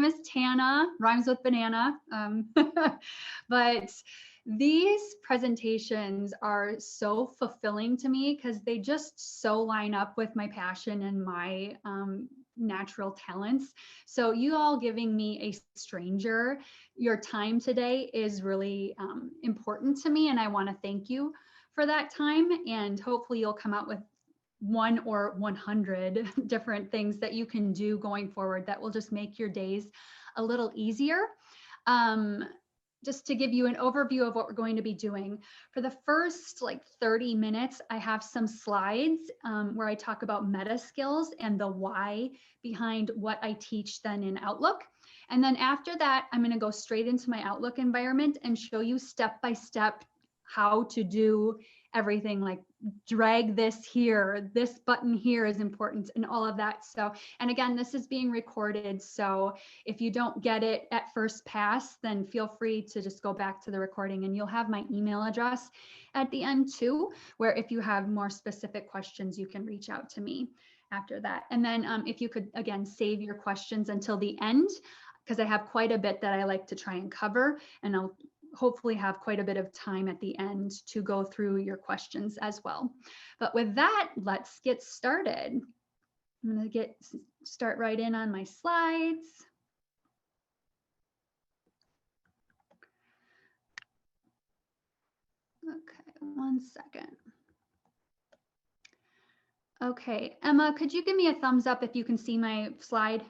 name is Tana, rhymes with banana. But these presentations are so fulfilling to me because they just so line up with my passion and my natural talents. So you all giving me a stranger your time today is really important to me, and I want to thank you for that time. And hopefully you'll come out with 1 or 100 different things that you can do going forward that will just make your days a little easier. Just to give you an overview of what we're going to be doing. For the first 30 minutes, I have some slides where I talk about meta skills and the why behind what I teach then in Outlook. And then after that, I'm going to go straight into my Outlook environment and show you step by step how to do everything, like drag this here, this button here is important, and all of that. So, and again, this is being recorded. So if you don't get it at first pass, then feel free to just go back to the recording, and you'll have my email address at the end too, where if you have more specific questions, you can reach out to me after that. And then if you could, again, save your questions until the end, because I have quite a bit that I like to try and cover, and I'll hopefully have quite a bit of time at the end to go through your questions as well. But with that, let's get started. I'm going to start right in on my slides. Okay, 1 second. Okay, Emma, could you give me a thumbs up if you can see my slide?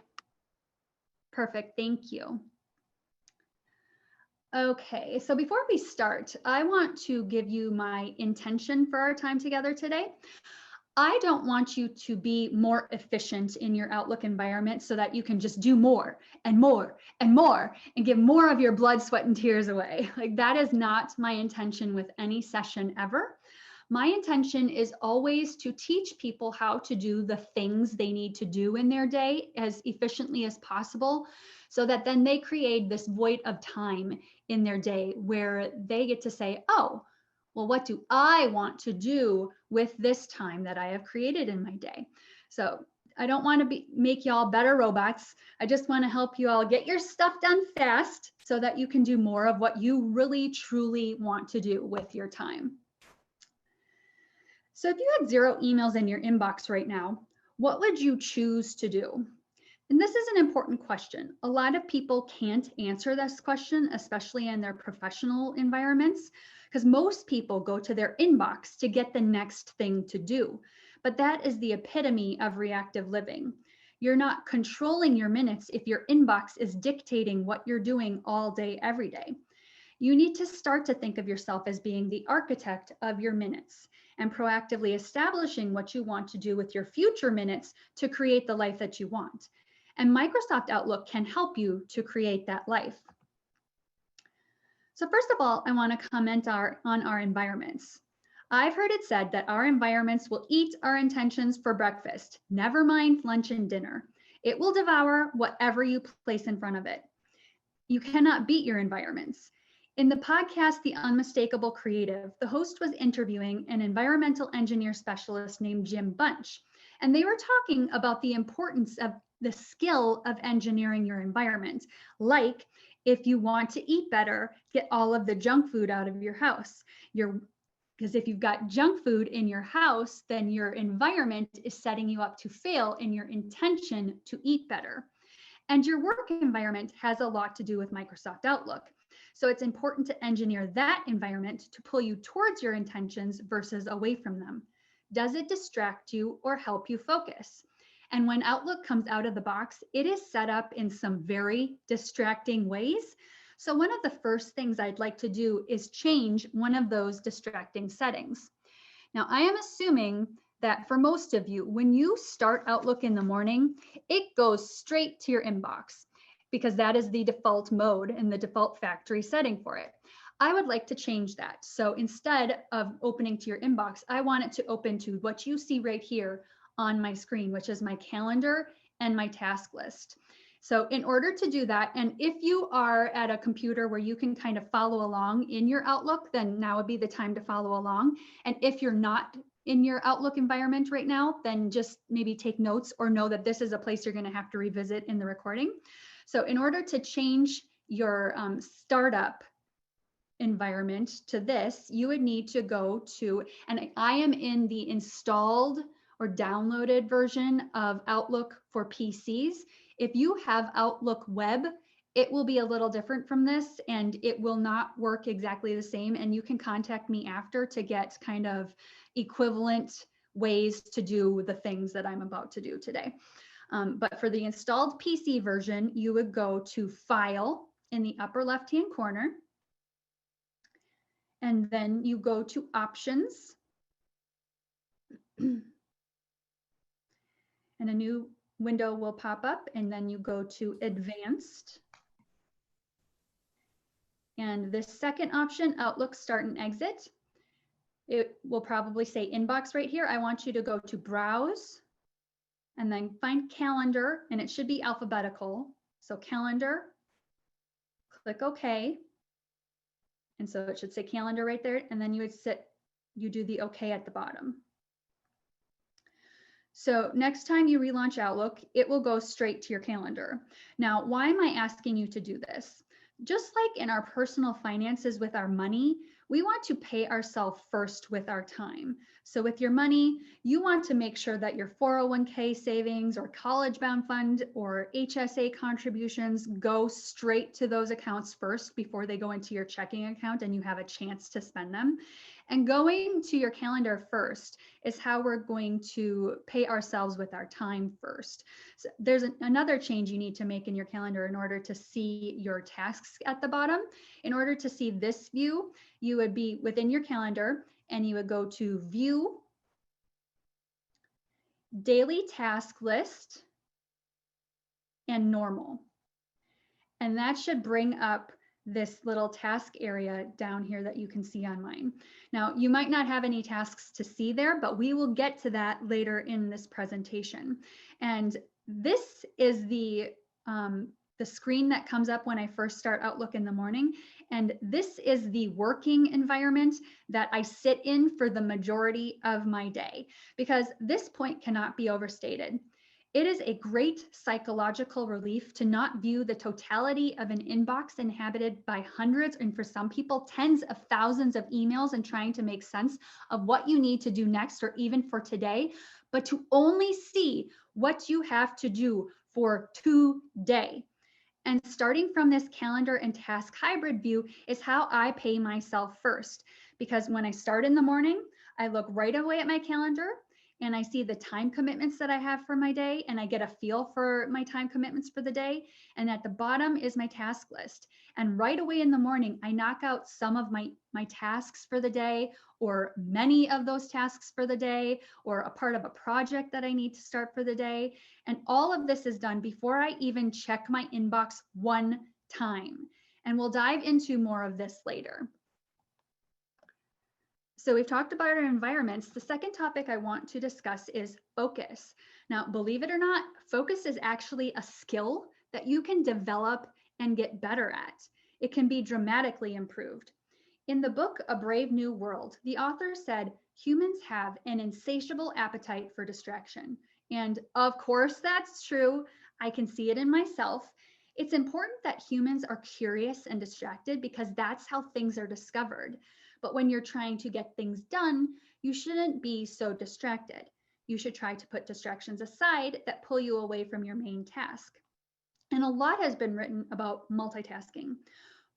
Perfect, thank you. Okay, so before we start, I want to give you my intention for our time together today. I don't want you to be more efficient in your Outlook environment so that you can just do more and more and more and give more of your blood, sweat, and tears away. Like, that is not my intention with any session ever. My intention is always to teach people how to do the things they need to do in their day as efficiently as possible, so that then they create this void of time in their day where they get to say, oh, well, what do I want to do with this time that I have created in my day? So I don't want to make y'all better robots. I just want to help you all get your stuff done fast so that you can do more of what you really, truly want to do with your time. So if you had 0 emails in your inbox right now, what would you choose to do? And this is an important question. A lot of people can't answer this question, especially in their professional environments, because most people go to their inbox to get the next thing to do. But that is the epitome of reactive living. You're not controlling your minutes if your inbox is dictating what you're doing all day, every day. You need to start to think of yourself as being the architect of your minutes and proactively establishing what you want to do with your future minutes to create the life that you want. And Microsoft Outlook can help you to create that life. So first of all, I want to comment on our environments. I've heard it said that our environments will eat our intentions for breakfast, never mind lunch and dinner. It will devour whatever you place in front of it. You cannot beat your environments. In the podcast, The Unmistakable Creative, the host was interviewing an environmental engineer specialist named Jim Bunch, and they were talking about the importance of the skill of engineering your environment. Like, if you want to eat better, get all of the junk food out of your house. Because if you've got junk food in your house, then your environment is setting you up to fail in your intention to eat better. And your work environment has a lot to do with Microsoft Outlook. So it's important to engineer that environment to pull you towards your intentions versus away from them. Does it distract you or help you focus? And when Outlook comes out of the box, it is set up in some very distracting ways. So one of the first things I'd like to do is change one of those distracting settings. Now, I am assuming that for most of you, when you start Outlook in the morning, it goes straight to your inbox, because that is the default mode and the default factory setting for it. I would like to change that. So instead of opening to your inbox, I want it to open to what you see right here on my screen, which is my calendar and my task list. So in order to do that, and if you are at a computer where you can kind of follow along in your Outlook, then now would be the time to follow along. And if you're not in your Outlook environment right now, then just maybe take notes or know that this is a place you're going to have to revisit in the recording. So in order to change your startup environment to this, you would need to go to, and I am in the installed or downloaded version of Outlook for PCs. If you have Outlook Web, it will be a little different from this and it will not work exactly the same. And you can contact me after to get kind of equivalent ways to do the things that I'm about to do today. But for the installed PC version, you would go to File in the upper left-hand corner. And then you go to Options. And a new window will pop up, and then you go to Advanced. And this second option, Outlook Start and Exit, it will probably say Inbox right here. I want you to go to Browse and then find Calendar, and it should be alphabetical. So Calendar, click OK. And so it should say Calendar right there, and then you do the OK at the bottom. So next time you relaunch Outlook, it will go straight to your calendar. Now, why am I asking you to do this? Just like in our personal finances with our money, we want to pay ourselves first with our time. So with your money, you want to make sure that your 401k savings or college bound fund or HSA contributions go straight to those accounts first before they go into your checking account and you have a chance to spend them. And going to your calendar first is how we're going to pay ourselves with our time first. So there's another change you need to make in your calendar in order to see your tasks at the bottom. In order to see this view, you would be within your calendar and you would go to View, Daily Task List, and Normal. And that should bring up this little task area down here that you can see on mine. Now, you might not have any tasks to see there, but we will get to that later in this presentation. And this is the screen that comes up when I first start Outlook in the morning. And this is the working environment that I sit in for the majority of my day, because this point cannot be overstated. It is a great psychological relief to not view the totality of an inbox inhabited by hundreds, and for some people, tens of thousands of emails and trying to make sense of what you need to do next or even for today, but to only see what you have to do for today. And starting from this calendar and task hybrid view is how I pay myself first, because when I start in the morning, I look right away at my calendar and I see the time commitments that I have for my day, and I get a feel for my time commitments for the day. And at the bottom is my task list. And right away in the morning, I knock out some of my tasks for the day, or many of those tasks for the day, or a part of a project that I need to start for the day. And all of this is done before I even check my inbox one time. And we'll dive into more of this later. So we've talked about our environments. The second topic I want to discuss is focus. Now, believe it or not, focus is actually a skill that you can develop and get better at. It can be dramatically improved. In the book, A Brave New World, the author said, humans have an insatiable appetite for distraction. And of course, that's true. I can see it in myself. It's important that humans are curious and distracted because that's how things are discovered. But when you're trying to get things done, you shouldn't be so distracted. You should try to put distractions aside that pull you away from your main task. And a lot has been written about multitasking.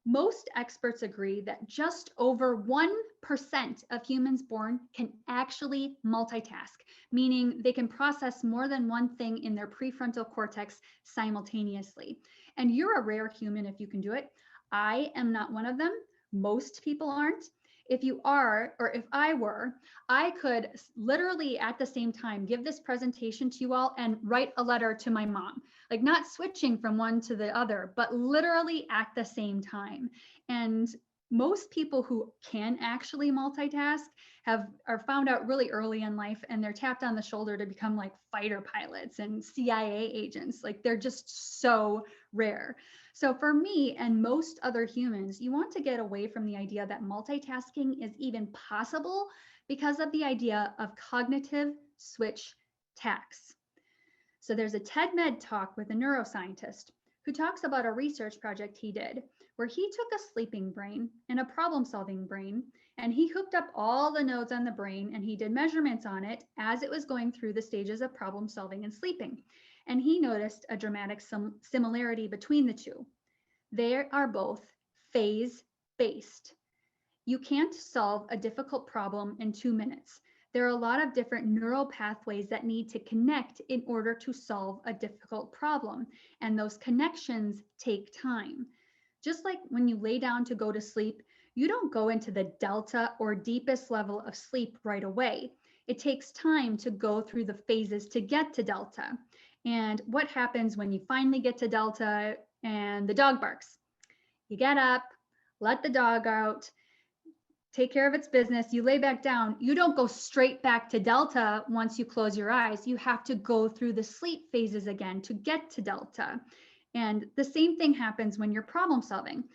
Most experts agree that just over 1% of humans born can actually multitask, meaning they can process more than one thing in their prefrontal cortex simultaneously. And you're a rare human if you can do it. I am not one of them. Most people aren't. If you are, or if I were, I could literally at the same time give this presentation to you all and write a letter to my mom, like not switching from one to the other, but literally at the same time. And most people who can actually multitask are found out really early in life, and they're tapped on the shoulder to become like fighter pilots and CIA agents. Like they're just so rare. So for me and most other humans, you want to get away from the idea that multitasking is even possible because of the idea of cognitive switch tax. So there's a TED Med talk with a neuroscientist who talks about a research project he did where he took a sleeping brain and a problem-solving brain, and he hooked up all the nodes on the brain and he did measurements on it as it was going through the stages of problem solving and sleeping. And he noticed a dramatic similarity between the two. They are both phase-based. You can't solve a difficult problem in 2 minutes. There are a lot of different neural pathways that need to connect in order to solve a difficult problem, and those connections take time. Just like when you lay down to go to sleep, you don't go into the delta or deepest level of sleep right away. It takes time to go through the phases to get to delta. And what happens when you finally get to delta and the dog barks? You get up, let the dog out, take care of its business, you lay back down. You don't go straight back to delta once you close your eyes. You have to go through the sleep phases again to get to delta. And the same thing happens when you're problem solving.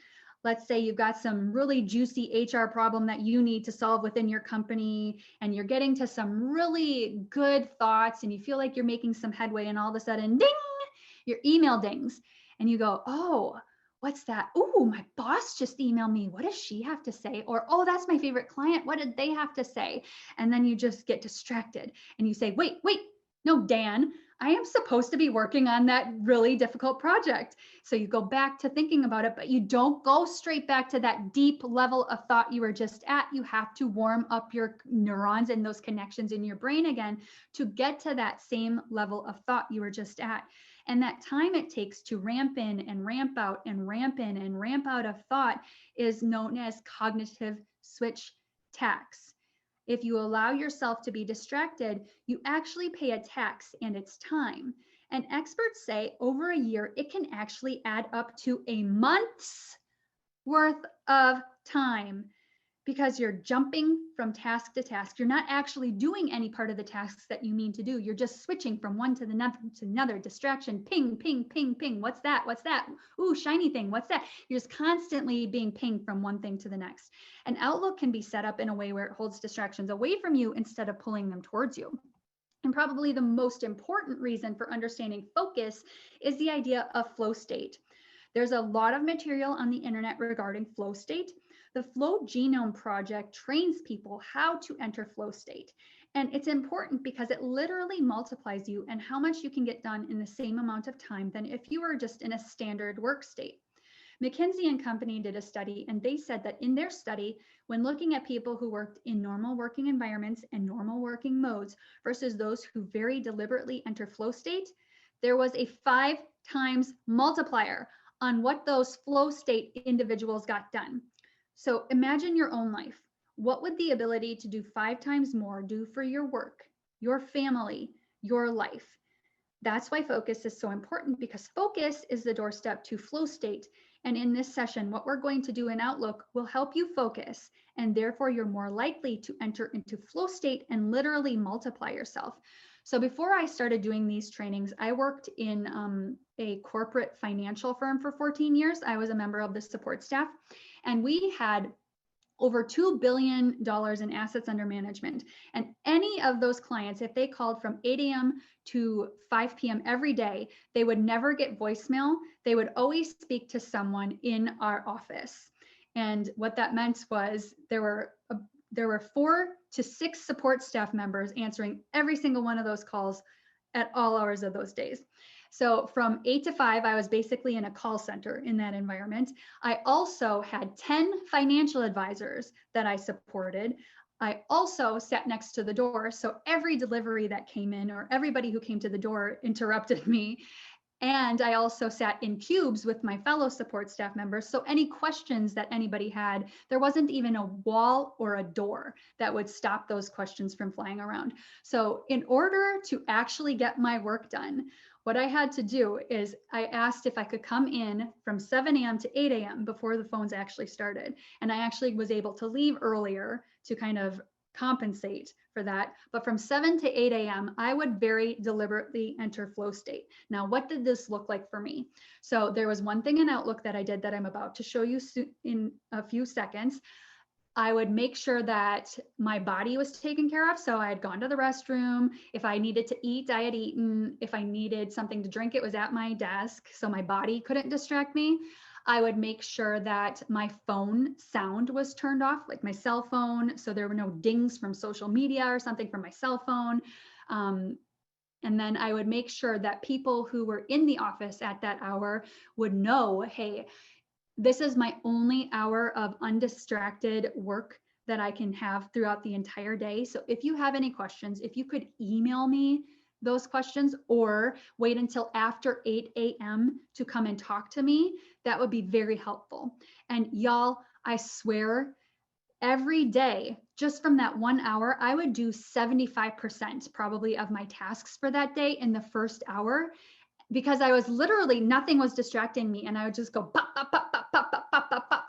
Let's say you've got some really juicy HR problem that you need to solve within your company, and you're getting to some really good thoughts and you feel like you're making some headway, and all of a sudden, ding, your email dings and you go, oh, what's that? Oh, my boss just emailed me. What does she have to say? Or, oh, that's my favorite client. What did they have to say? And then you just get distracted and you say, wait, no, Dan, I am supposed to be working on that really difficult project. So you go back to thinking about it, but you don't go straight back to that deep level of thought you were just at. You have to warm up your neurons and those connections in your brain again to get to that same level of thought you were just at. And that time it takes to ramp in and ramp out and ramp in and ramp out of thought is known as cognitive switch tax. If you allow yourself to be distracted, you actually pay a tax, and it's time. And experts say over a year, it can actually add up to a month's worth of time, because you're jumping from task to task. You're not actually doing any part of the tasks that you mean to do. You're just switching from one to another distraction. Ping, ping, ping, ping. What's that? What's that? Ooh, shiny thing. What's that? You're just constantly being pinged from one thing to the next. And Outlook can be set up in a way where it holds distractions away from you instead of pulling them towards you. And probably the most important reason for understanding focus is the idea of flow state. There's a lot of material on the internet regarding flow state. The Flow Genome Project trains people how to enter flow state. And it's important because it literally multiplies you and how much you can get done in the same amount of time than if you were just in a standard work state. McKinsey and Company did a study, and they said that in their study, when looking at people who worked in normal working environments and normal working modes versus those who very deliberately enter flow state, there was a 5 times multiplier on what those flow state individuals got done. So imagine your own life. What would the ability to do 5 times more do for your work, your family, your life? That's why focus is so important, because focus is the doorstep to flow state. And in this session, what we're going to do in Outlook will help you focus, and therefore you're more likely to enter into flow state and literally multiply yourself. So before I started doing these trainings, I worked in a corporate financial firm for 14 years. I was a member of the support staff, and we had over $2 billion in assets under management. And any of those clients, if they called from 8 a.m. to 5 p.m. every day, they would never get voicemail. They would always speak to someone in our office. And what that meant was there were 4 to 6 support staff members answering every single one of those calls at all hours of those days. So from 8 to 5, I was basically in a call center in that environment. I also had 10 financial advisors that I supported. I also sat next to the door. So every delivery that came in, or everybody who came to the door, interrupted me. And I also sat in cubes with my fellow support staff members. So any questions that anybody had, there wasn't even a wall or a door that would stop those questions from flying around. So in order to actually get my work done, what I had to do is I asked if I could come in from 7 a.m. to 8 a.m. before the phones actually started. And I actually was able to leave earlier to kind of compensate for that. But from 7 to 8 a.m., I would very deliberately enter flow state. Now, what did this look like for me? So there was one thing in Outlook that I did that I'm about to show you in a few seconds. I would make sure that my body was taken care of. So I had gone to the restroom. If I needed to eat, I had eaten. If I needed something to drink, it was at my desk, so my body couldn't distract me. I would make sure that my phone sound was turned off, like my cell phone, so there were no dings from social media or something from my cell phone. And then I would make sure that people who were in the office at that hour would know, hey, this is my only hour of undistracted work that I can have throughout the entire day. So if you have any questions, if you could email me those questions or wait until after 8 a.m. to come and talk to me, that would be very helpful. And y'all, I swear, every day, just from that 1 hour, I would do 75% probably of my tasks for that day in the first hour, because I was literally, nothing was distracting me. And I would just go pop, pop, pop, pop, pop, pop, pop, pop, pop.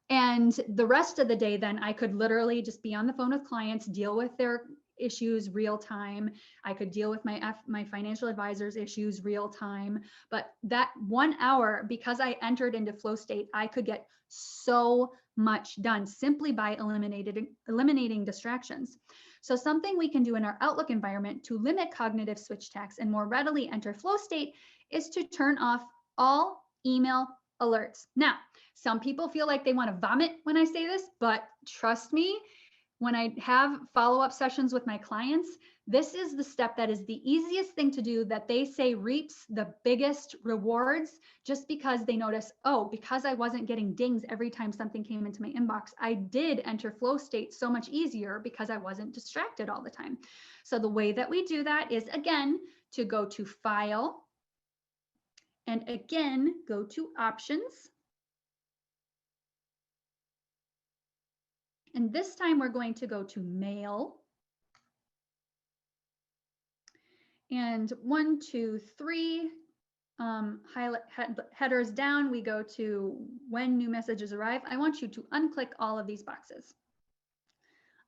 And the rest of the day, then I could literally just be on the phone with clients, deal with their issues real time. I could deal with my financial advisor's issues real time. But that 1 hour, because I entered into flow state, I could get so much done simply by eliminating distractions. So something we can do in our Outlook environment to limit cognitive switch tax and more readily enter flow state is to turn off all email alerts. Now, some people feel like they want to vomit when I say this, but trust me, when I have follow-up sessions with my clients, this is the step that is the easiest thing to do, that they say reaps the biggest rewards, just because they notice, oh, because I wasn't getting dings every time something came into my inbox, I did enter flow state so much easier because I wasn't distracted all the time. So the way that we do that is, again, to go to File, and again, go to Options. And this time we're going to go to Mail. And 1, 2, 3, highlight headers down, we go to when new messages arrive. I want you to unclick all of these boxes.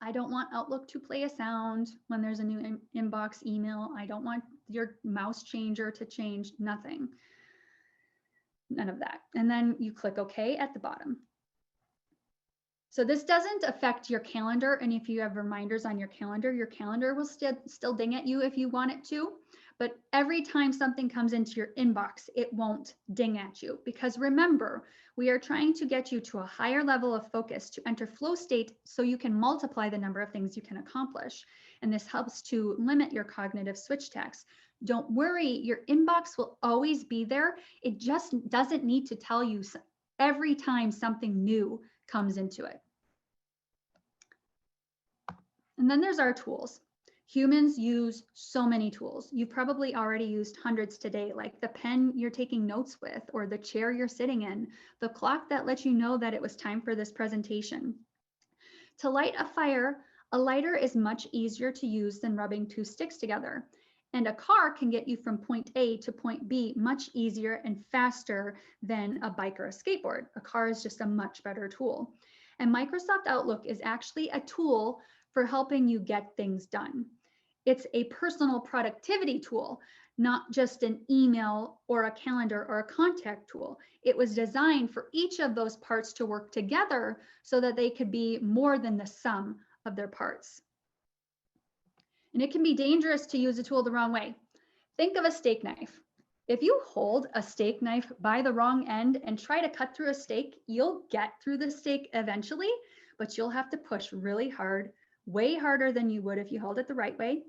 I don't want Outlook to play a sound when there's a new inbox email. I don't want your mouse changer to change, nothing. None of that. And then you click OK at the bottom. So this doesn't affect your calendar. And if you have reminders on your calendar will still ding at you if you want it to. But every time something comes into your inbox, it won't ding at you. Because remember, we are trying to get you to a higher level of focus to enter flow state so you can multiply the number of things you can accomplish. And this helps to limit your cognitive switch tax. Don't worry, your inbox will always be there. It just doesn't need to tell you every time something new comes into it. And then there's our tools. Humans use so many tools. You've probably already used hundreds today, like the pen you're taking notes with, or the chair you're sitting in, the clock that lets you know that it was time for this presentation. To light a fire, a lighter is much easier to use than rubbing 2 sticks together. And a car can get you from point A to point B much easier and faster than a bike or a skateboard. A car is just a much better tool. And Microsoft Outlook is actually a tool for helping you get things done. It's a personal productivity tool, not just an email or a calendar or a contact tool. It was designed for each of those parts to work together so that they could be more than the sum of their parts. And it can be dangerous to use a tool the wrong way. Think of a steak knife. If you hold a steak knife by the wrong end and try to cut through a steak, you'll get through the steak eventually, but you'll have to push really hard, way harder than you would if you held it the right way.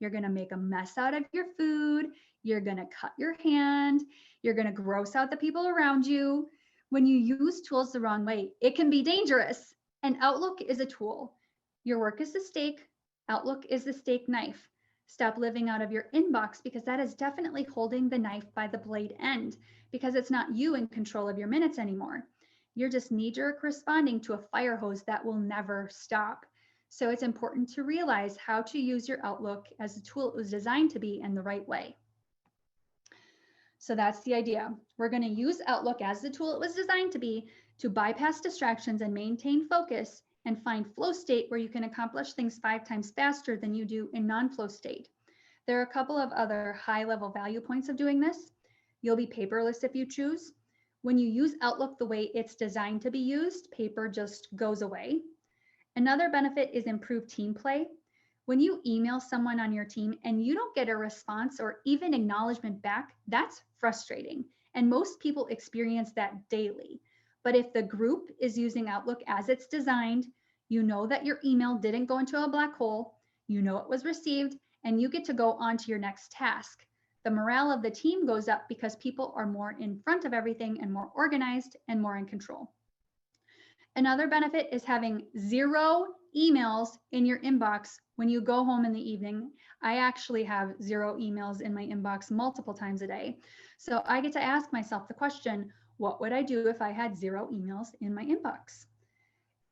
You're going to make a mess out of your food. You're going to cut your hand. You're going to gross out the people around you. When you use tools the wrong way, it can be dangerous. And Outlook is a tool. Your work is the steak. Outlook is the steak knife. Stop living out of your inbox, because that is definitely holding the knife by the blade end, because it's not you in control of your minutes anymore. You're just knee-jerk responding to a fire hose that will never stop. So it's important to realize how to use your Outlook as the tool it was designed to be in the right way. So that's the idea. We're going to use Outlook as the tool it was designed to be, to bypass distractions and maintain focus and find flow state where you can accomplish things 5 times faster than you do in non-flow state. There are a couple of other high-level value points of doing this. You'll be paperless if you choose. When you use Outlook the way it's designed to be used, paper just goes away. Another benefit is improved team play. When you email someone on your team and you don't get a response or even acknowledgement back, that's frustrating. And most people experience that daily. But if the group is using Outlook as it's designed, you know that your email didn't go into a black hole, you know it was received, and you get to go on to your next task. The morale of the team goes up because people are more in front of everything and more organized and more in control. Another benefit is having 0 emails in your inbox when you go home in the evening. I actually have 0 emails in my inbox multiple times a day. So I get to ask myself the question, what would I do if I had 0 emails in my inbox?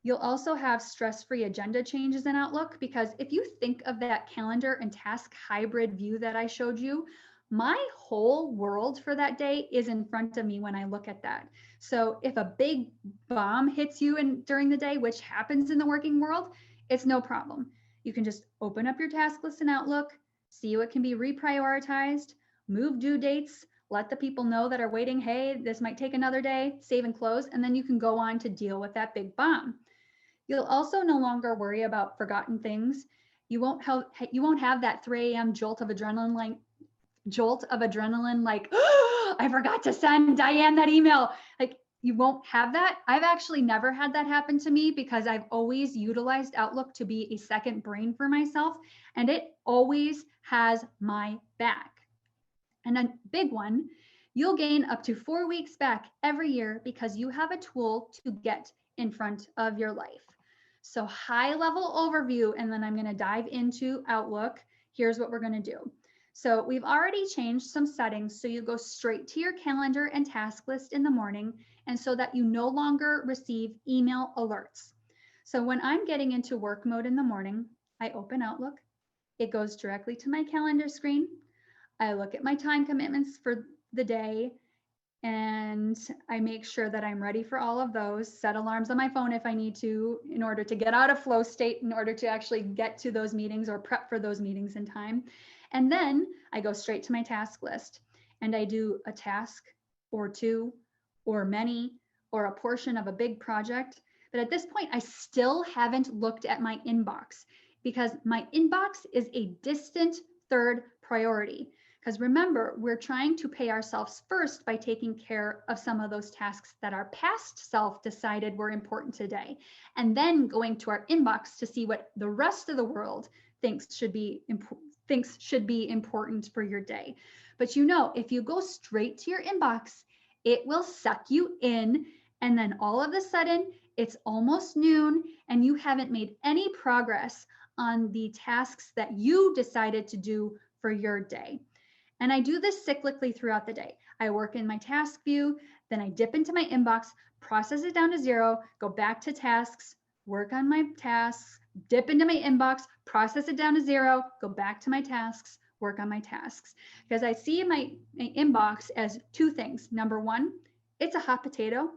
You'll also have stress-free agenda changes in Outlook, because if you think of that calendar and task hybrid view that I showed you, my whole world for that day is in front of me when I look at that. So if a big bomb hits you during the day, which happens in the working world, it's no problem. You can just open up your task list in Outlook, see what can be reprioritized, move due dates, let the people know that are waiting, hey, this might take another day, save and close, and then you can go on to deal with that big bomb. You'll also no longer worry about forgotten things. You won't have that 3 a.m. jolt of adrenaline, like, oh, I forgot to send Diane that email. Like, you won't have that. I've actually never had that happen to me because I've always utilized Outlook to be a second brain for myself, and it always has my back. And a big one, you'll gain up to 4 weeks back every year because you have a tool to get in front of your life. So high level overview, and then I'm going to dive into Outlook. Here's what we're going to do. So we've already changed some settings so you go straight to your calendar and task list in the morning, and so that you no longer receive email alerts. So when I'm getting into work mode in the morning, I open Outlook. It goes directly to my calendar screen. I look at my time commitments for the day, and I make sure that I'm ready for all of those, set alarms on my phone if I need to, in order to get out of flow state, in order to actually get to those meetings or prep for those meetings in time. And then I go straight to my task list, and I do a task or 2 or many or a portion of a big project. But at this point, I still haven't looked at my inbox, because my inbox is a distant third priority. Because remember, we're trying to pay ourselves first by taking care of some of those tasks that our past self decided were important today, and then going to our inbox to see what the rest of the world thinks should be important for your day. But you know, if you go straight to your inbox, it will suck you in, and then all of a sudden it's almost noon and you haven't made any progress on the tasks that you decided to do for your day. And I do this cyclically throughout the day. I work in my task view, then I dip into my inbox, process it down to 0, go back to tasks, work on my tasks, dip into my inbox, process it down to 0, go back to my tasks, work on my tasks. Because I see my inbox as 2 things. Number 1, it's a hot potato.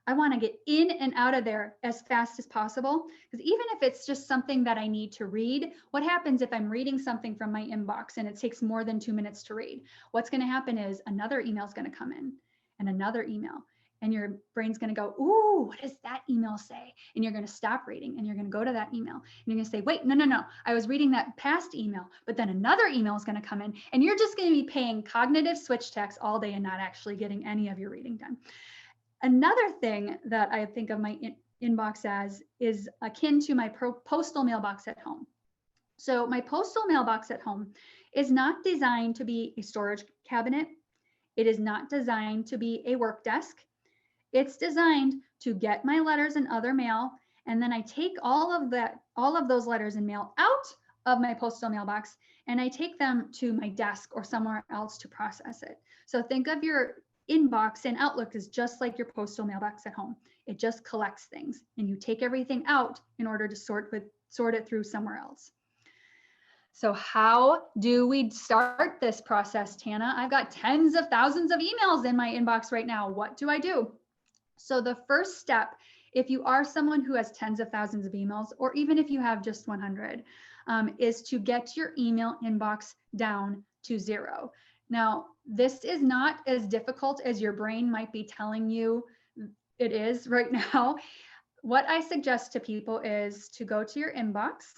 I want to get in and out of there as fast as possible, because even if it's just something that I need to read, what happens if I'm reading something from my inbox and it takes more than 2 minutes to read? What's going to happen is another email is going to come in, and another email, and your brain's going to go, ooh, what does that email say? And you're going to stop reading and you're going to go to that email and you're going to say, wait, no, I was reading that past email, but then another email is going to come in, and you're just going to be paying cognitive switch text all day and not actually getting any of your reading done. Another thing that I think of my inbox as is akin to my postal mailbox at home. So my postal mailbox at home is not designed to be a storage cabinet. It is not designed to be a work desk. It's designed to get my letters and other mail, and then I take all of those letters and mail out of my postal mailbox, and I take them to my desk or somewhere else to process it. So think of your inbox in Outlook is just like your postal mailbox at home. It just collects things, and you take everything out in order to sort it through somewhere else. So how do we start this process, Tana? I've got tens of thousands of emails in my inbox right now. What do I do? So the first step, if you are someone who has tens of thousands of emails, or even if you have just 100, is to get your email inbox down to 0. Now, this is not as difficult as your brain might be telling you it is right now. what I suggest to people is to go to your inbox.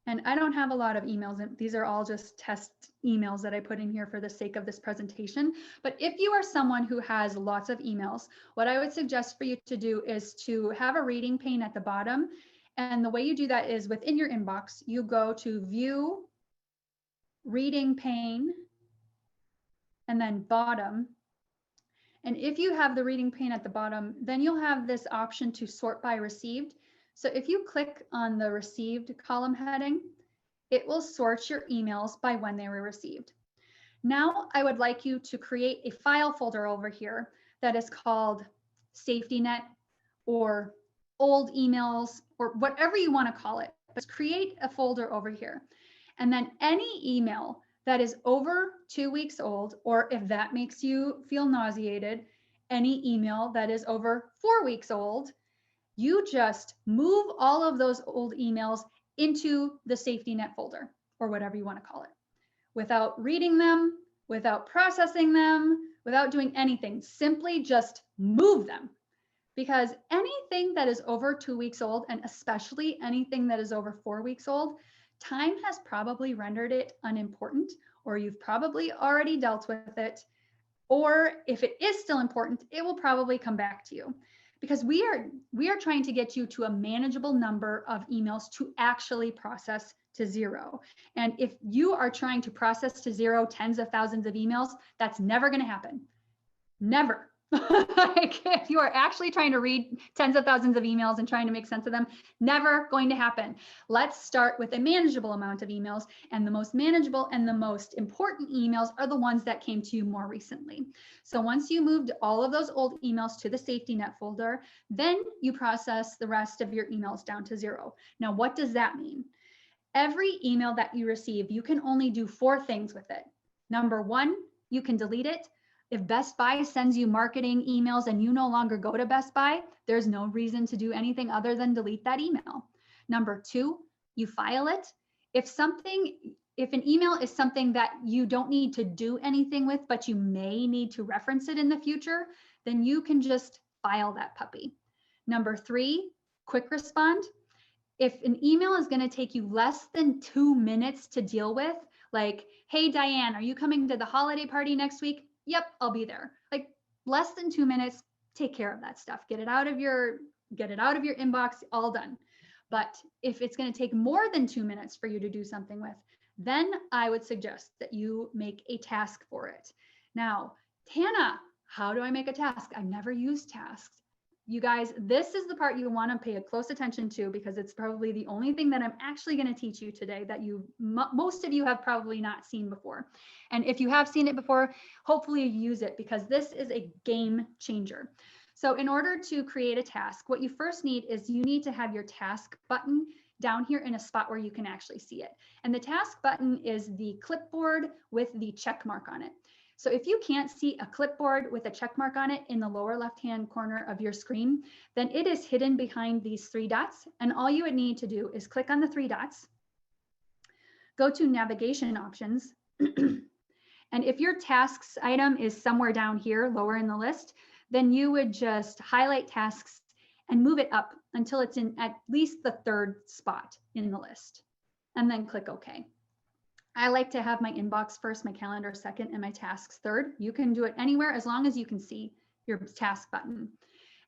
And I don't have a lot of emails, and these are all just test emails that I put in here for the sake of this presentation. But if you are someone who has lots of emails, what I would suggest for you to do is to have a reading pane at the bottom. And the way you do that is within your inbox, you go to View, Reading Pane, and then Bottom. And if you have the reading pane at the bottom, then you'll have this option to sort by received. So if you click on the received column heading, it will sort your emails by when they were received. Now I would like you to create a file folder over here that is called Safety Net or old emails or whatever you want to call it. But create a folder over here. And then any email that is over 2 weeks old, or if that makes you feel nauseated, any email that is over 4 weeks old, you just move all of those old emails into the safety net folder or whatever you want to call it without reading them, without processing them, without doing anything. Simply just move them, because anything that is over 2 weeks old, and especially anything that is over 4 weeks old, time has probably rendered it unimportant, or you've probably already dealt with it. Or if it is still important, it will probably come back to you, because we are trying to get you to a manageable number of emails to actually process to zero. And if you are trying to process to zero tens of thousands of emails, that's never going to happen. Never. Like, if you are actually trying to read tens of thousands of emails and trying to make sense of them, never going to happen. Let's start with a manageable amount of emails, and the most manageable and the most important emails are the ones that came to you more recently. So once you moved all of those old emails to the safety net folder, then you process the rest of your emails down to zero. Now, what does that mean? Every email that you receive, you can only do 4 things with it. Number 1, you can delete it. If Best Buy sends you marketing emails and you no longer go to Best Buy, there's no reason to do anything other than delete that email. Number 2, you file it. If an email is something that you don't need to do anything with, but you may need to reference it in the future, then you can just file that puppy. Number 3, quick respond. If an email is going to take you less than 2 minutes to deal with, like, hey, Diane, are you coming to the holiday party next week? Yep, I'll be there. Like, less than 2 minutes, take care of that stuff. Get it out of your inbox, all done. But if it's going to take more than 2 minutes for you to do something with, then I would suggest that you make a task for it. Now, Tana, how do I make a task? I've never used tasks. You guys, this is the part you want to pay close attention to, because it's probably the only thing that I'm actually going to teach you today that most of you have probably not seen before. And if you have seen it before, hopefully you use it, because this is a game changer. So in order to create a task, what you first need is you need to have your task button down here in a spot where you can actually see it. And the task button is the clipboard with the check mark on it. So if you can't see a clipboard with a check mark on it in the lower left-hand corner of your screen, then it is hidden behind these 3 dots. And all you would need to do is click on the 3 dots, go to navigation options. And if your tasks item is somewhere down here, lower in the list, then you would just highlight tasks and move it up until it's in at least the 3rd spot in the list, and then click OK. I like to have my inbox first, my calendar second, and my tasks third. You can do it anywhere as long as you can see your task button.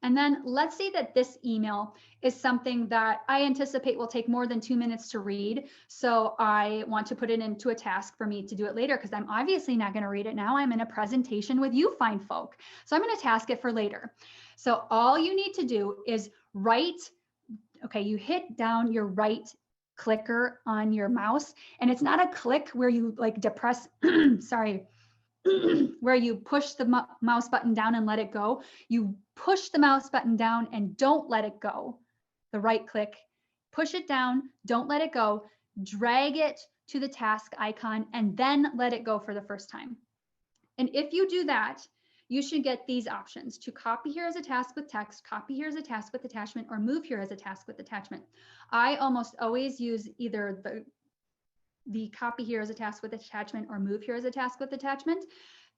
And then let's say that this email is something that I anticipate will take more than 2 minutes to read. So I want to put it into a task for me to do it later, because I'm obviously not going to read it now. I'm in a presentation with you fine folk. So I'm going to task it for later. So all you need to do is you hit down your right clicker on your mouse, and it's not a click where you like depress where you push the mouse button down and let it go. You push the mouse button down and don't let it go. The right click, push it down, don't let it go, drag it to the task icon, and then let it go for the first time. And if you do that, you should get these options: to copy here as a task with text, copy here as a task with attachment, or move here as a task with attachment. I almost always use either the copy here as a task with attachment or move here as a task with attachment.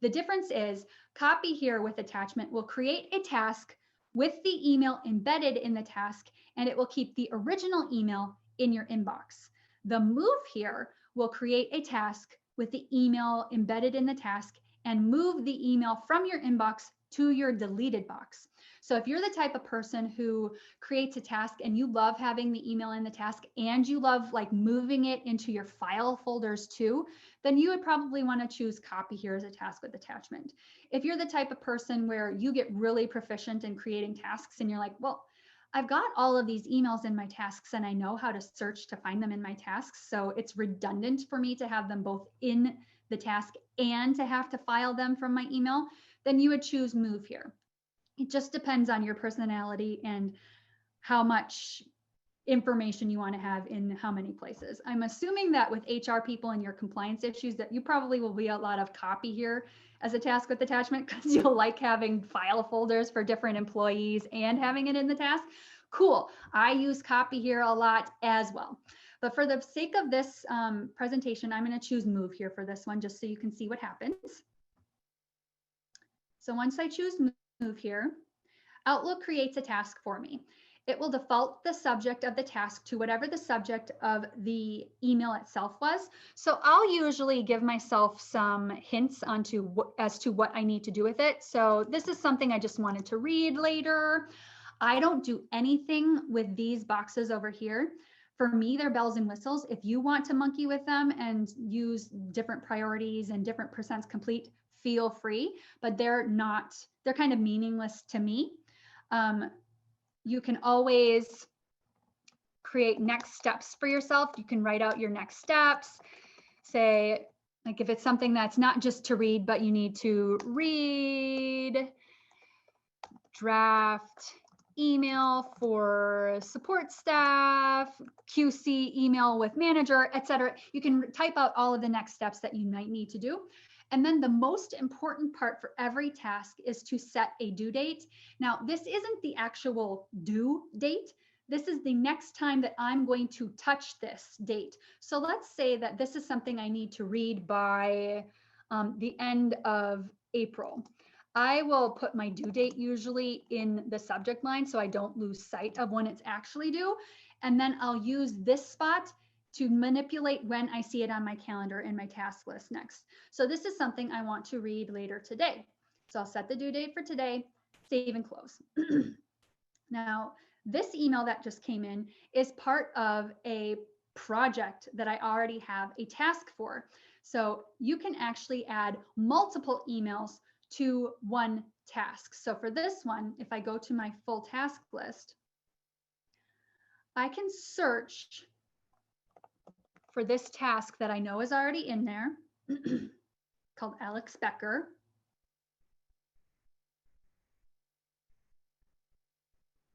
The difference is copy here with attachment will create a task with the email embedded in the task, and it will keep the original email in your inbox. The move here will create a task with the email embedded in the task and move the email from your inbox to your deleted box. So if you're the type of person who creates a task and you love having the email in the task and you love like moving it into your file folders too, then you would probably want to choose copy here as a task with attachment. If you're the type of person where you get really proficient in creating tasks and you're like, well, I've got all of these emails in my tasks and I know how to search to find them in my tasks, so it's redundant for me to have them both in the task and to have to file them from my email, then you would choose move here. It just depends on your personality and how much information you want to have in how many places. I'm assuming that with HR people and your compliance issues that you probably will be a lot of copy here as a task with attachment because you'll like having file folders for different employees and having it in the task. Cool. I use copy here a lot as well. But for the sake of this presentation, I'm going to choose move here for this one just so you can see what happens. So once I choose move here, Outlook creates a task for me. It will default the subject of the task to whatever the subject of the email itself was. So I'll usually give myself some hints as to what I need to do with it. So this is something I just wanted to read later. I don't do anything with these boxes over here. For me, they're bells and whistles. If you want to monkey with them and use different priorities and different percents complete, feel free, but they're kind of meaningless to me. You can always create next steps for yourself. You can write out your next steps. Say, like if it's something that's not just to read, but you need to read, draft email for support staff, QC email with manager, etc. You can type out all of the next steps that you might need to do. And then the most important part for every task is to set a due date. Now, this isn't the actual due date. This is the next time that I'm going to touch this date. So let's say that this is something I need to read by the end of April. I will put my due date usually in the subject line so I don't lose sight of when it's actually due. And then I'll use this spot to manipulate when I see it on my calendar in my task list next. So this is something I want to read later today. So I'll set the due date for today, save and close. Now, this email that just came in is part of a project that I already have a task for. So you can actually add multiple emails to one task. So for this one, if I go to my full task list, I can search for this task that I know is already in there called Alex Becker.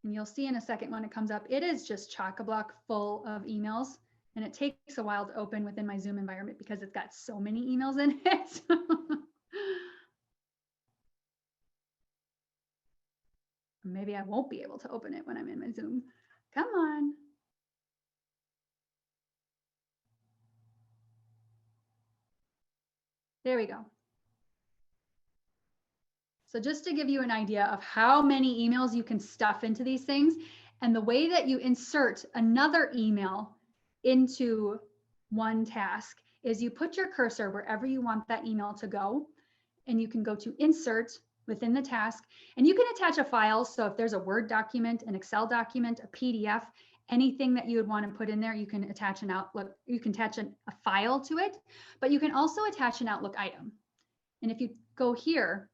And you'll see in a second when it comes up, it is just chock-a-block full of emails. And it takes a while to open within my Zoom environment because it's got so many emails in it. Maybe I won't be able to open it when I'm in my Zoom. Come on. There we go. So just to give you an idea of how many emails you can stuff into these things and the way that you insert another email into one task is you put your cursor wherever you want that email to go, and you can go to insert within the task, and you can attach a file. So if there's a Word document, an Excel document, a PDF, anything that you would want to put in there, you can attach an Outlook, you can attach a file to it, but you can also attach an Outlook item. And if you go here,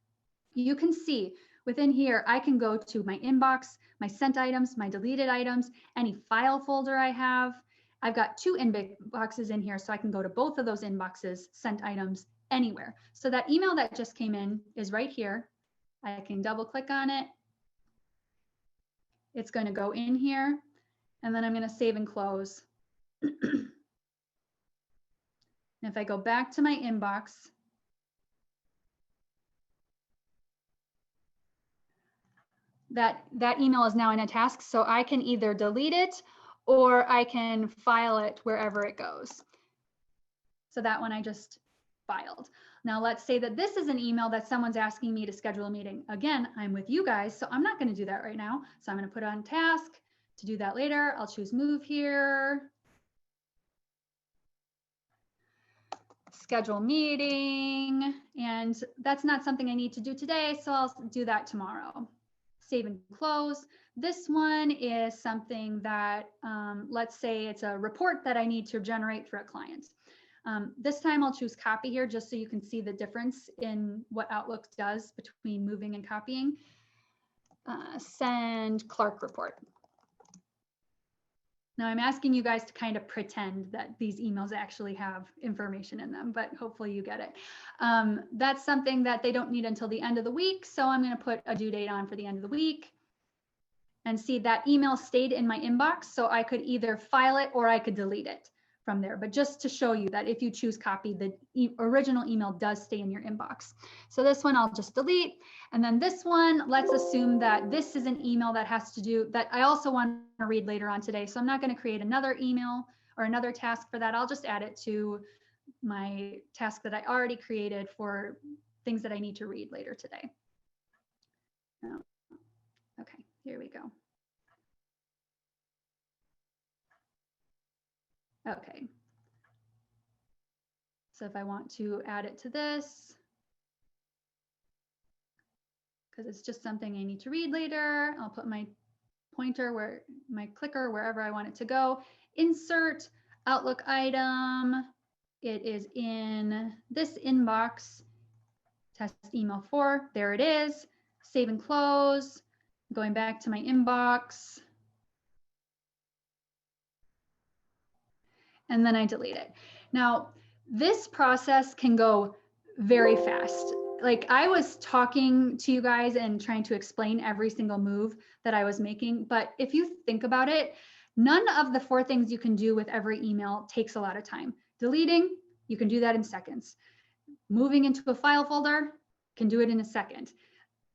you can see within here, I can go to my inbox, my sent items, my deleted items, any file folder I have. I've got 2 inboxes in here, so I can go to both of those inboxes, sent items, anywhere. So that email that just came in is right here. I can double click on it. It's going to go in here, and then I'm going to save and close. And if I go back to my inbox, that email is now in a task, so I can either delete it or I can file it wherever it goes. So that one I just filed. Now let's say that this is an email that someone's asking me to schedule a meeting. Again, I'm with you guys, so I'm not going to do that right now. So I'm going to put on task to do that later. I'll choose move here. Schedule meeting, and that's not something I need to do today, so I'll do that tomorrow. Save and close. This one is something that, let's say it's a report that I need to generate for a client. This time I'll choose copy here just so you can see the difference in what Outlook does between moving and copying. Send Clark report. Now I'm asking you guys to kind of pretend that these emails actually have information in them, but hopefully you get it. That's something that they don't need until the end of the week. So I'm going to put a due date on for the end of the week. And see, that email stayed in my inbox. So I could either file it or I could delete it from there. But just to show you that if you choose copy, the original email does stay in your inbox. So this one I'll just delete. And then this one, let's assume that this is an email that has to do that I also want to read later on today. So I'm not going to create another email or another task for that. I'll just add it to my task that I already created for things that I need to read later today. Okay, here we go. Okay. So if I want to add it to this, because it's just something I need to read later, I'll put my pointer where my clicker, wherever I want it to go. Insert Outlook item. It is in this inbox. Test email 4. There it is. Save and close. Going back to my inbox. And then I delete it. Now, this process can go very fast. Like I was talking to you guys and trying to explain every single move that I was making. But if you think about it, none of the 4 things you can do with every email takes a lot of time. Deleting, you can do that in seconds. Moving into a file folder, can do it in a second.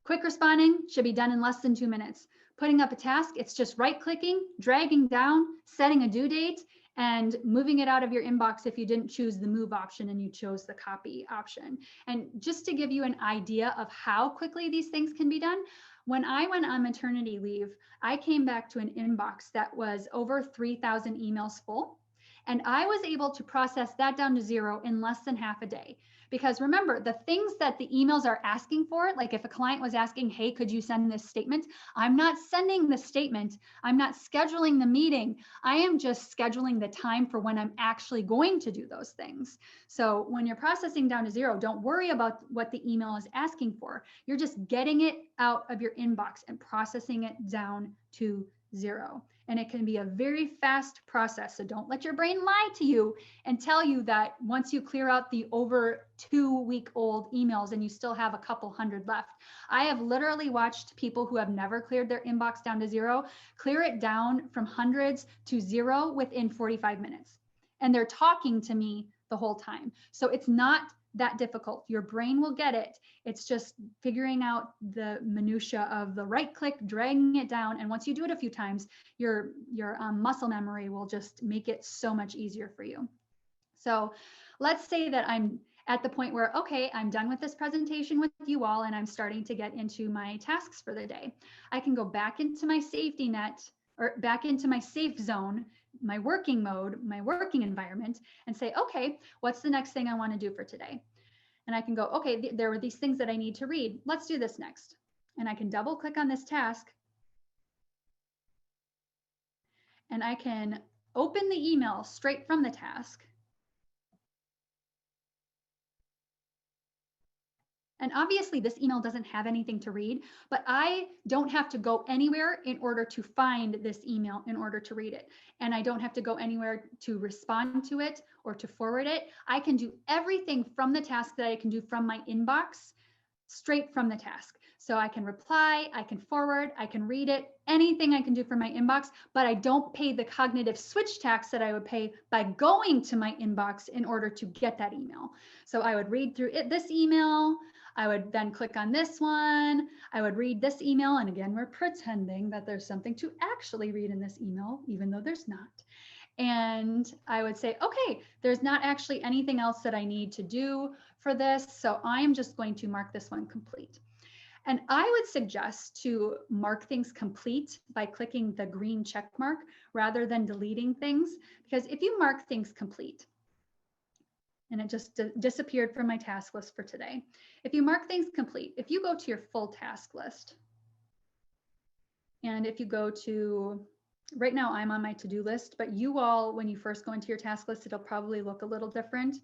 Quick responding should be done in less than 2 minutes. Putting up a task, it's just right-clicking, dragging down, setting a due date, and moving it out of your inbox if you didn't choose the move option and you chose the copy option. And just to give you an idea of how quickly these things can be done, when I went on maternity leave, I came back to an inbox that was over 3,000 emails full. And I was able to process that down to 0 in less than half a day. Because remember, the things that the emails are asking for, like if a client was asking, hey, could you send this statement? I'm not sending the statement. I'm not scheduling the meeting. I am just scheduling the time for when I'm actually going to do those things. So when you're processing down to 0, don't worry about what the email is asking for. You're just getting it out of your inbox and processing it down to 0. And it can be a very fast process. So don't let your brain lie to you and tell you that once you clear out the over 2-week-old emails and you still have a couple hundred left. I have literally watched people who have never cleared their inbox down to 0, clear it down from hundreds to 0 within 45 minutes. And they're talking to me the whole time. So it's not that difficult. Your brain will get it. It's just figuring out the minutia of the right click, dragging it down. And once you do it a few times, your muscle memory will just make it so much easier for you. So let's say that I'm at the point where, okay, I'm done with this presentation with you all and I'm starting to get into my tasks for the day. I can go back into my safety net or back into my safe zone, my working mode, my working environment, and say, okay, what's the next thing I want to do for today? And I can go, okay, there were these things that I need to read. Let's do this next. And I can double click on this task. And I can open the email straight from the task. And obviously this email doesn't have anything to read, but I don't have to go anywhere in order to find this email in order to read it. And I don't have to go anywhere to respond to it or to forward it. I can do everything from the task that I can do from my inbox straight from the task. So I can reply, I can forward, I can read it, anything I can do from my inbox, but I don't pay the cognitive switch tax that I would pay by going to my inbox in order to get that email. So I would read through this email, I would then click on this one, I would read this email, and again, we're pretending that there's something to actually read in this email, even though there's not. And I would say, okay, there's not actually anything else that I need to do for this. So I'm just going to mark this one complete. And I would suggest to mark things complete by clicking the green check mark rather than deleting things. Because if you mark things complete, and it just disappeared from my task list for today. If you mark things complete, if you go to your full task list, and if you go to, right now I'm on my to-do list, but you all, when you first go into your task list, it'll probably look a little different.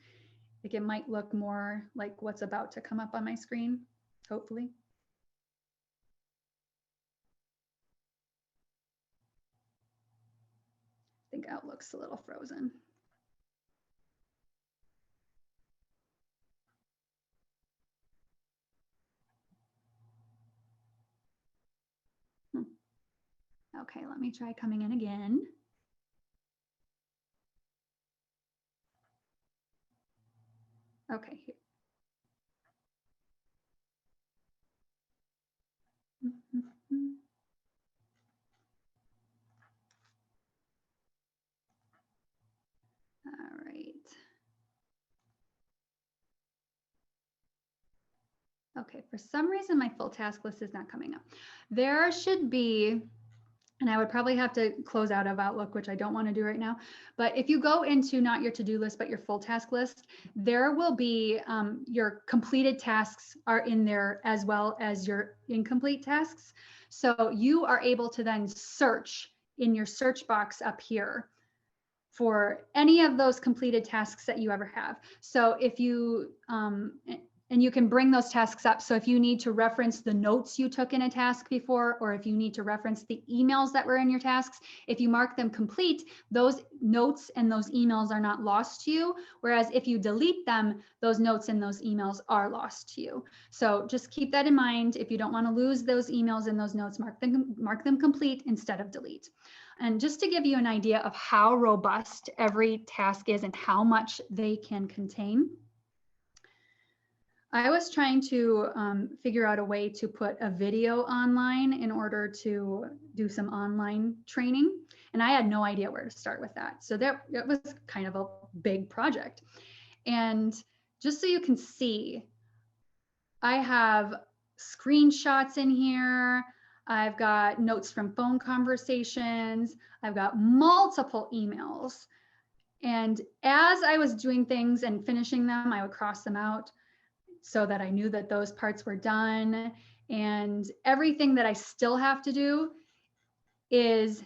Like it might look more like what's about to come up on my screen, hopefully. I think Outlook's a little frozen. Okay, let me try coming in again. Okay, here. All right. Okay, for some reason my full task list is not coming up. There should be, and I would probably have to close out of Outlook, which I don't want to do right now. But if you go into not your to-do list, but your full task list, there will be your completed tasks are in there as well as your incomplete tasks. So you are able to then search in your search box up here for any of those completed tasks that you ever have. So if you, and you can bring those tasks up. So if you need to reference the notes you took in a task before, or if you need to reference the emails that were in your tasks, if you mark them complete, those notes and those emails are not lost to you. Whereas if you delete them, those notes and those emails are lost to you. So just keep that in mind. If you don't want to lose those emails and those notes, mark them complete instead of delete. And just to give you an idea of how robust every task is and how much they can contain, I was trying to figure out a way to put a video online in order to do some online training. And I had no idea where to start with that. So that was kind of a big project. And just so you can see, I have screenshots in here. I've got notes from phone conversations. I've got multiple emails. And as I was doing things and finishing them, I would cross them out so that I knew that those parts were done. And everything that I still have to do is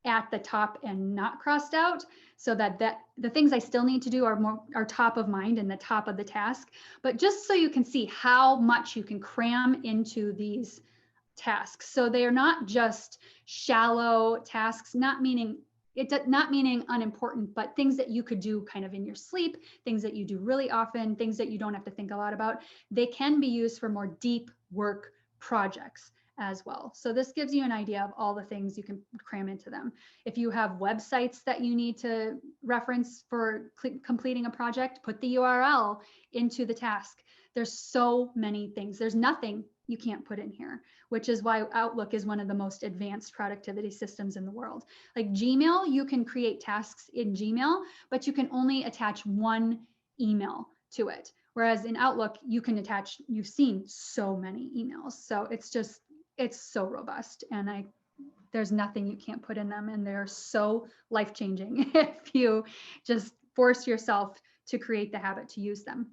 at the top and not crossed out, so that the things I still need to do are top of mind and the top of the task. But just so you can see how much you can cram into these tasks. So they are not just shallow tasks, not meaning unimportant, but things that you could do kind of in your sleep, things that you do really often, things that you don't have to think a lot about. They can be used for more deep work projects as well. So this gives you an idea of all the things you can cram into them. If you have websites that you need to reference for completing a project, put the URL into the task. There's so many things. There's nothing you can't put in here, which is why Outlook is one of the most advanced productivity systems in the world. Like Gmail, you can create tasks in Gmail, but you can only attach one email to it. Whereas in Outlook, you can attach, you've seen so many emails. So it's so robust, and there's nothing you can't put in them, and they're so life-changing if you just force yourself to create the habit to use them.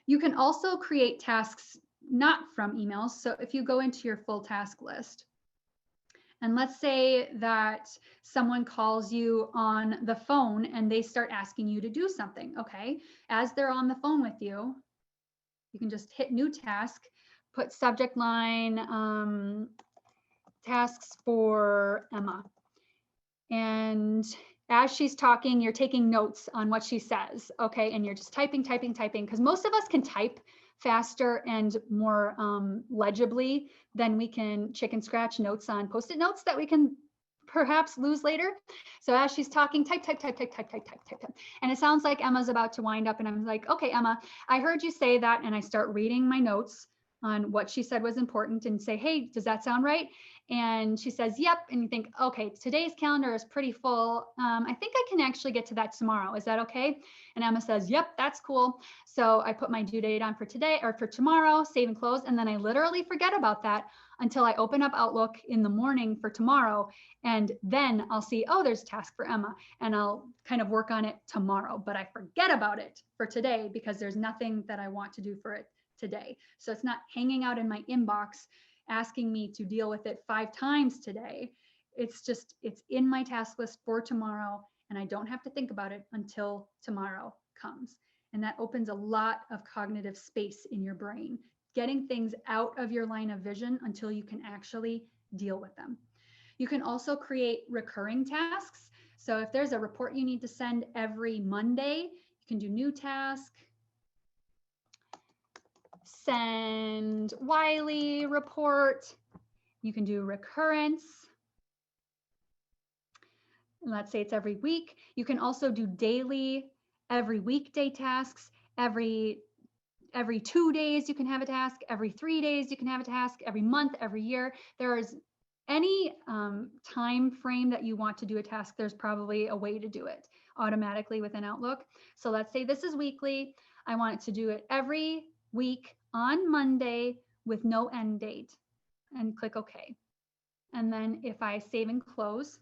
You can also create tasks not from emails. So if you go into your full task list, and let's say that someone calls you on the phone and they start asking you to do something, okay? As they're on the phone with you, you can just hit new task, put subject line, tasks for Emma. And as she's talking, you're taking notes on what she says, okay? And you're just typing, because most of us can type faster and more legibly than we can chicken scratch notes on Post-it notes that we can perhaps lose later. So as she's talking, type. And it sounds like Emma's about to wind up, and I'm like, okay, Emma, I heard you say that, and I start reading my notes on what she said was important and say, hey, does that sound right? And she says, yep. And you think, okay, today's calendar is pretty full. I think I can actually get to that tomorrow. Is that okay? And Emma says, yep, that's cool. So I put my due date on for today or for tomorrow, save and close. And then I literally forget about that until I open up Outlook in the morning for tomorrow. And then I'll see, oh, there's a task for Emma, and I'll kind of work on it tomorrow, but I forget about it for today because there's nothing that I want to do for it today. So it's not hanging out in my inbox asking me to deal with it 5 times today. It's just, it's in my task list for tomorrow, and I don't have to think about it until tomorrow comes. And that opens a lot of cognitive space in your brain, getting things out of your line of vision until you can actually deal with them. You can also create recurring tasks. So if there's a report you need to send every Monday, you can do new task, send Wiley report. You can do recurrence. Let's say it's every week. You can also do daily, every weekday tasks. Every 2 days you can have a task. Every 3 days you can have a task. Every month, every year. There is any time frame that you want to do a task, there's probably a way to do it automatically within Outlook. So let's say this is weekly. I want it to do it every week on Monday with no end date, and click OK. And then if I save and close,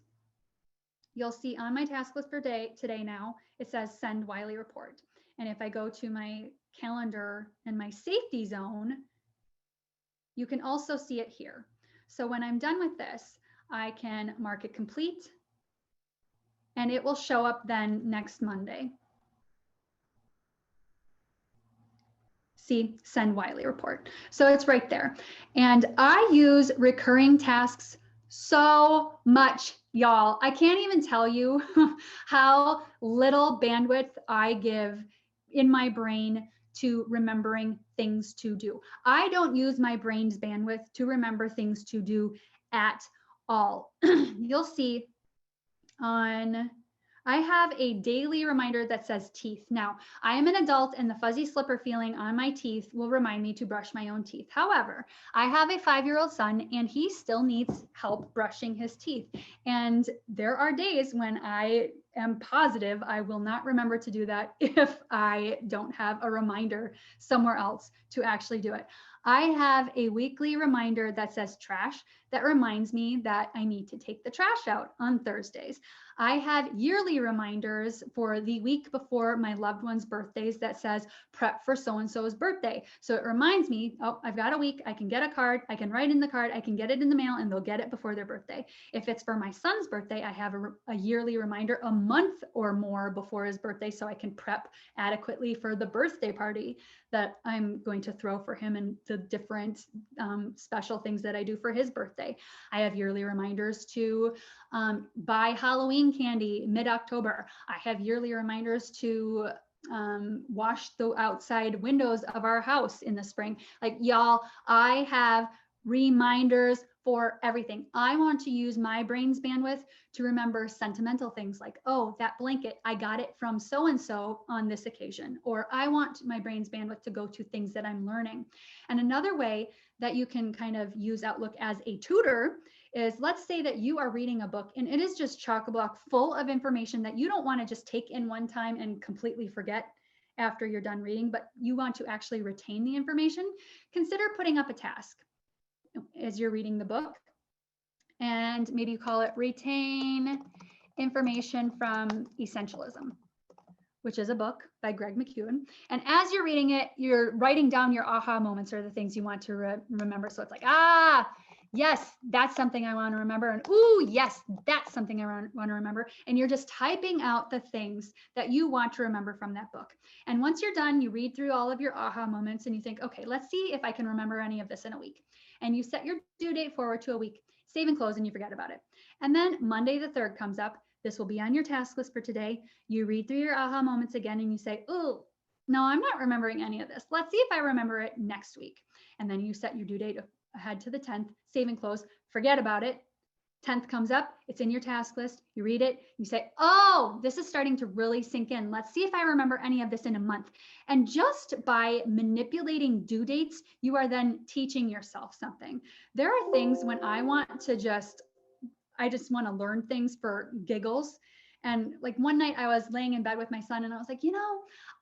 you'll see on my task list for today now, it says send Wiley report. And if I go to my calendar and my safety zone, you can also see it here. So when I'm done with this, I can mark it complete, and it will show up then next Monday. See, send Wiley report. So it's right there. And I use recurring tasks so much, y'all. I can't even tell you how little bandwidth I give in my brain to remembering things to do. I don't use my brain's bandwidth to remember things to do at all. You'll see I have a daily reminder that says teeth. Now, I am an adult, and the fuzzy slipper feeling on my teeth will remind me to brush my own teeth. However, I have a 5-year-old son, and he still needs help brushing his teeth. And there are days when I am positive I will not remember to do that if I don't have a reminder somewhere else to actually do it. I have a weekly reminder that says trash that reminds me that I need to take the trash out on Thursdays. I have yearly reminders for the week before my loved one's birthdays that says prep for so-and-so's birthday. So it reminds me, oh, I've got a week, I can get a card, I can write in the card, I can get it in the mail, and they'll get it before their birthday. If it's for my son's birthday, I have a yearly reminder a month or more before his birthday so I can prep adequately for the birthday party that I'm going to throw for him and the different special things that I do for his birthday. I have yearly reminders to buy Halloween candy mid-October. I have yearly reminders to wash the outside windows of our house in the spring. Like, y'all, I have reminders for everything. I want to use my brain's bandwidth to remember sentimental things like, oh, that blanket, I got it from so-and-so on this occasion. Or I want my brain's bandwidth to go to things that I'm learning. And another way that you can kind of use Outlook as a tutor is, let's say that you are reading a book and it is just chock-a-block full of information that you don't want to just take in one time and completely forget after you're done reading, but you want to actually retain the information. Consider putting up a task as you're reading the book, and maybe you call it retain information from Essentialism, which is a book by Greg McKeown. And as you're reading it, you're writing down your aha moments or the things you want to remember. So it's like, ah, yes, that's something I want to remember. And ooh, yes, that's something I want to remember. And you're just typing out the things that you want to remember from that book. And once you're done, you read through all of your aha moments and you think, okay, let's see if I can remember any of this in a week. And you set your due date forward to a week, save and close, and you forget about it. And then Monday the 3rd comes up. This will be on your task list for today. You read through your aha moments again and you say, oh, no, I'm not remembering any of this. Let's see if I remember it next week. And then you set your due date ahead to the 10th, save and close, forget about it. 10th comes up, it's in your task list, you read it, you say, oh, this is starting to really sink in. Let's see if I remember any of this in a month. And just by manipulating due dates, you are then teaching yourself something. There are things when I just want to learn things for giggles. And like one night I was laying in bed with my son and I was like,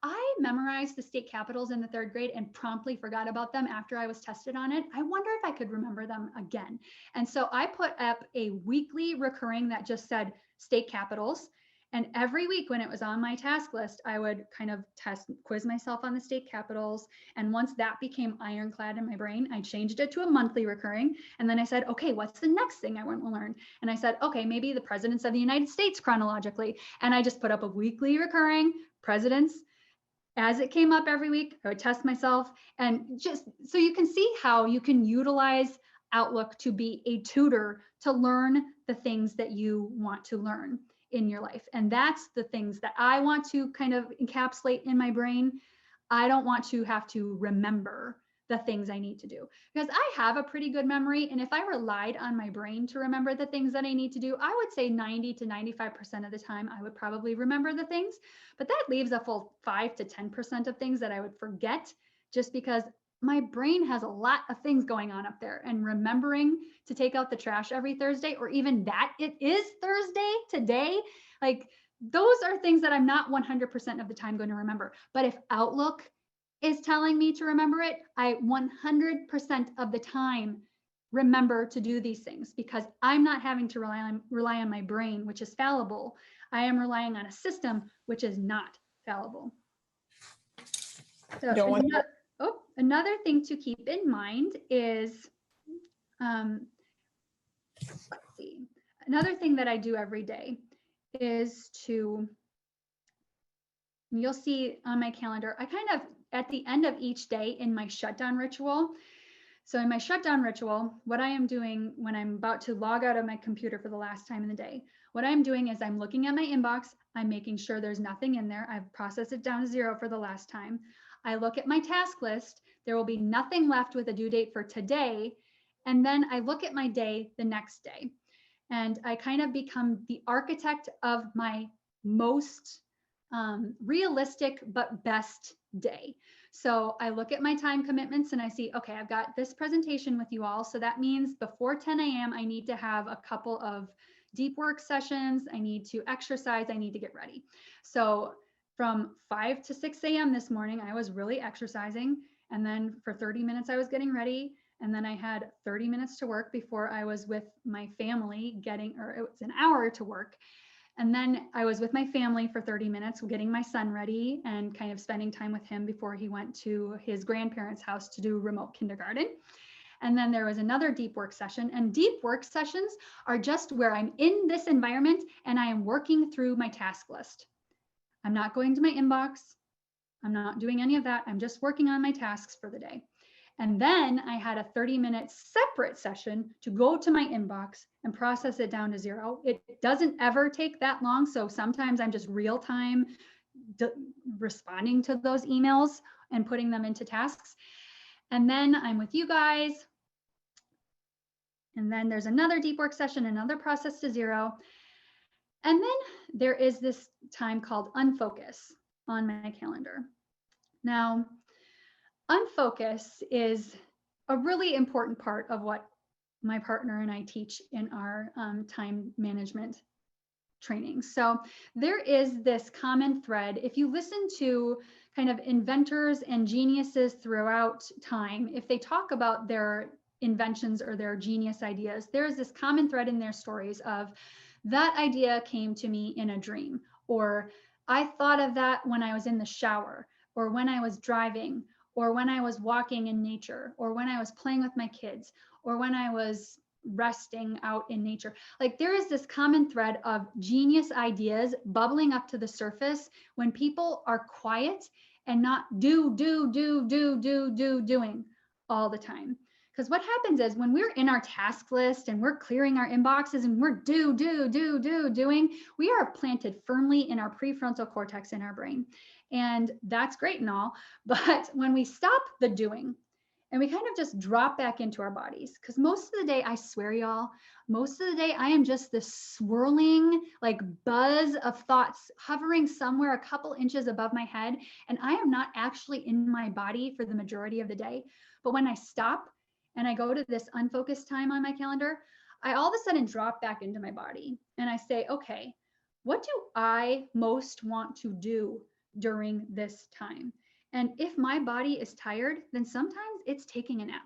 I memorized the state capitals in the 3rd grade and promptly forgot about them after I was tested on it. I wonder if I could remember them again. And so I put up a weekly recurring that just said state capitals. And every week when it was on my task list, I would kind of quiz myself on the state capitals. And once that became ironclad in my brain, I changed it to a monthly recurring. And then I said, okay, what's the next thing I want to learn? And I said, okay, maybe the presidents of the United States chronologically. And I just put up a weekly recurring presidents. As it came up every week, I would test myself. And just so you can see how you can utilize Outlook to be a tutor to learn the things that you want to learn in your life. And that's the things that I want to kind of encapsulate in my brain. I don't want to have to remember the things I need to do because I have a pretty good memory. And if I relied on my brain to remember the things that I need to do, I would say 90 to 95% of the time, I would probably remember the things, but that leaves a full 5 to 10% of things that I would forget just because my brain has a lot of things going on up there, and remembering to take out the trash every Thursday, or even that it is Thursday today, like those are things that I'm not 100% of the time going to remember. But if Outlook is telling me to remember it, I 100% of the time remember to do these things because I'm not having to rely on my brain, which is fallible. I am relying on a system which is not fallible. So another thing to keep in mind is, let's see, another thing that I do every day is to, you'll see on my calendar, I kind of, at the end of each day in my shutdown ritual. So in my shutdown ritual, what I am doing when I'm about to log out of my computer for the last time in the day, what I'm doing is I'm looking at my inbox, I'm making sure there's nothing in there. I've processed it down to 0 for the last time. I look at my task list, there will be nothing left with a due date for today. And then I look at my day the next day. And I kind of become the architect of my most realistic but best day. So I look at my time commitments and I see, okay, I've got this presentation with you all. So that means before 10 a.m., I need to have a couple of deep work sessions. I need to exercise. I need to get ready. So from 5 to 6 a.m. this morning, I was really exercising. And then for 30 minutes, I was getting ready. And then I had 30 minutes to work before I was with my family or it was an hour to work. And then I was with my family for 30 minutes, getting my son ready and kind of spending time with him before he went to his grandparents' house to do remote kindergarten. And then there was another deep work session, and deep work sessions are just where I'm in this environment and I am working through my task list. I'm not going to my inbox. I'm not doing any of that. I'm just working on my tasks for the day. And then I had a 30-minute separate session to go to my inbox and process it down to 0. It doesn't ever take that long. So sometimes I'm just real time responding to those emails and putting them into tasks. And then I'm with you guys. And then there's another deep work session, another process to 0. And then there is this time called Unfocused on my calendar. Now, Unfocused is a really important part of what my partner and I teach in our time management training. So there is this common thread. If you listen to kind of inventors and geniuses throughout time, if they talk about their inventions or their genius ideas, there's this common thread in their stories of that idea came to me in a dream, or I thought of that when I was in the shower, or when I was driving, or when I was walking in nature, or when I was playing with my kids, or when I was resting out in nature. Like there is this common thread of genius ideas bubbling up to the surface when people are quiet and not doing all the time. Because what happens is when we're in our task list and we're clearing our inboxes and we're doing, we are planted firmly in our prefrontal cortex in our brain. And that's great and all. But when we stop the doing and we kind of just drop back into our bodies. Because most of the day, I swear, y'all, most of the day, I am just this swirling, like buzz of thoughts hovering somewhere a couple inches above my head. And I am not actually in my body for the majority of the day. But when I stop and I go to this unfocused time on my calendar, I all of a sudden drop back into my body and I say, okay, what do I most want to do during this time? And if my body is tired, then sometimes it's taking a nap.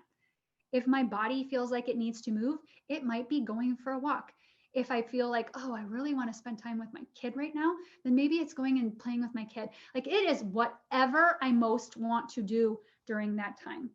If my body feels like it needs to move, it might be going for a walk. If I feel like, oh, I really want to spend time with my kid right now, then maybe it's going and playing with my kid. Like it is whatever I most want to do during that time.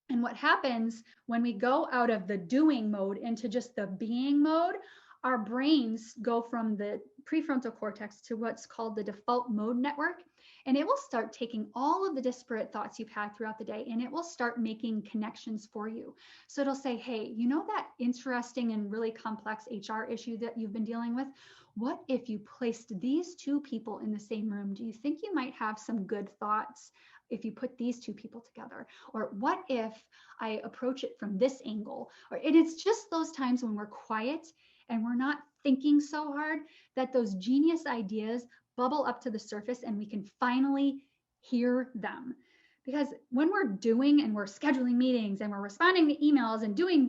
And what happens when we go out of the doing mode into just the being mode, our brains go from the prefrontal cortex to what's called the default mode network. And it will start taking all of the disparate thoughts you've had throughout the day and it will start making connections for you. So it'll say, hey, you know that interesting and really complex HR issue that you've been dealing with? What if you placed these two people in the same room? Do you think you might have some good thoughts if you put these two people together? Or what if I approach it from this angle? Or it's just those times when we're quiet and we're not thinking so hard that those genius ideas bubble up to the surface and we can finally hear them. Because when we're doing and we're scheduling meetings and we're responding to emails and doing,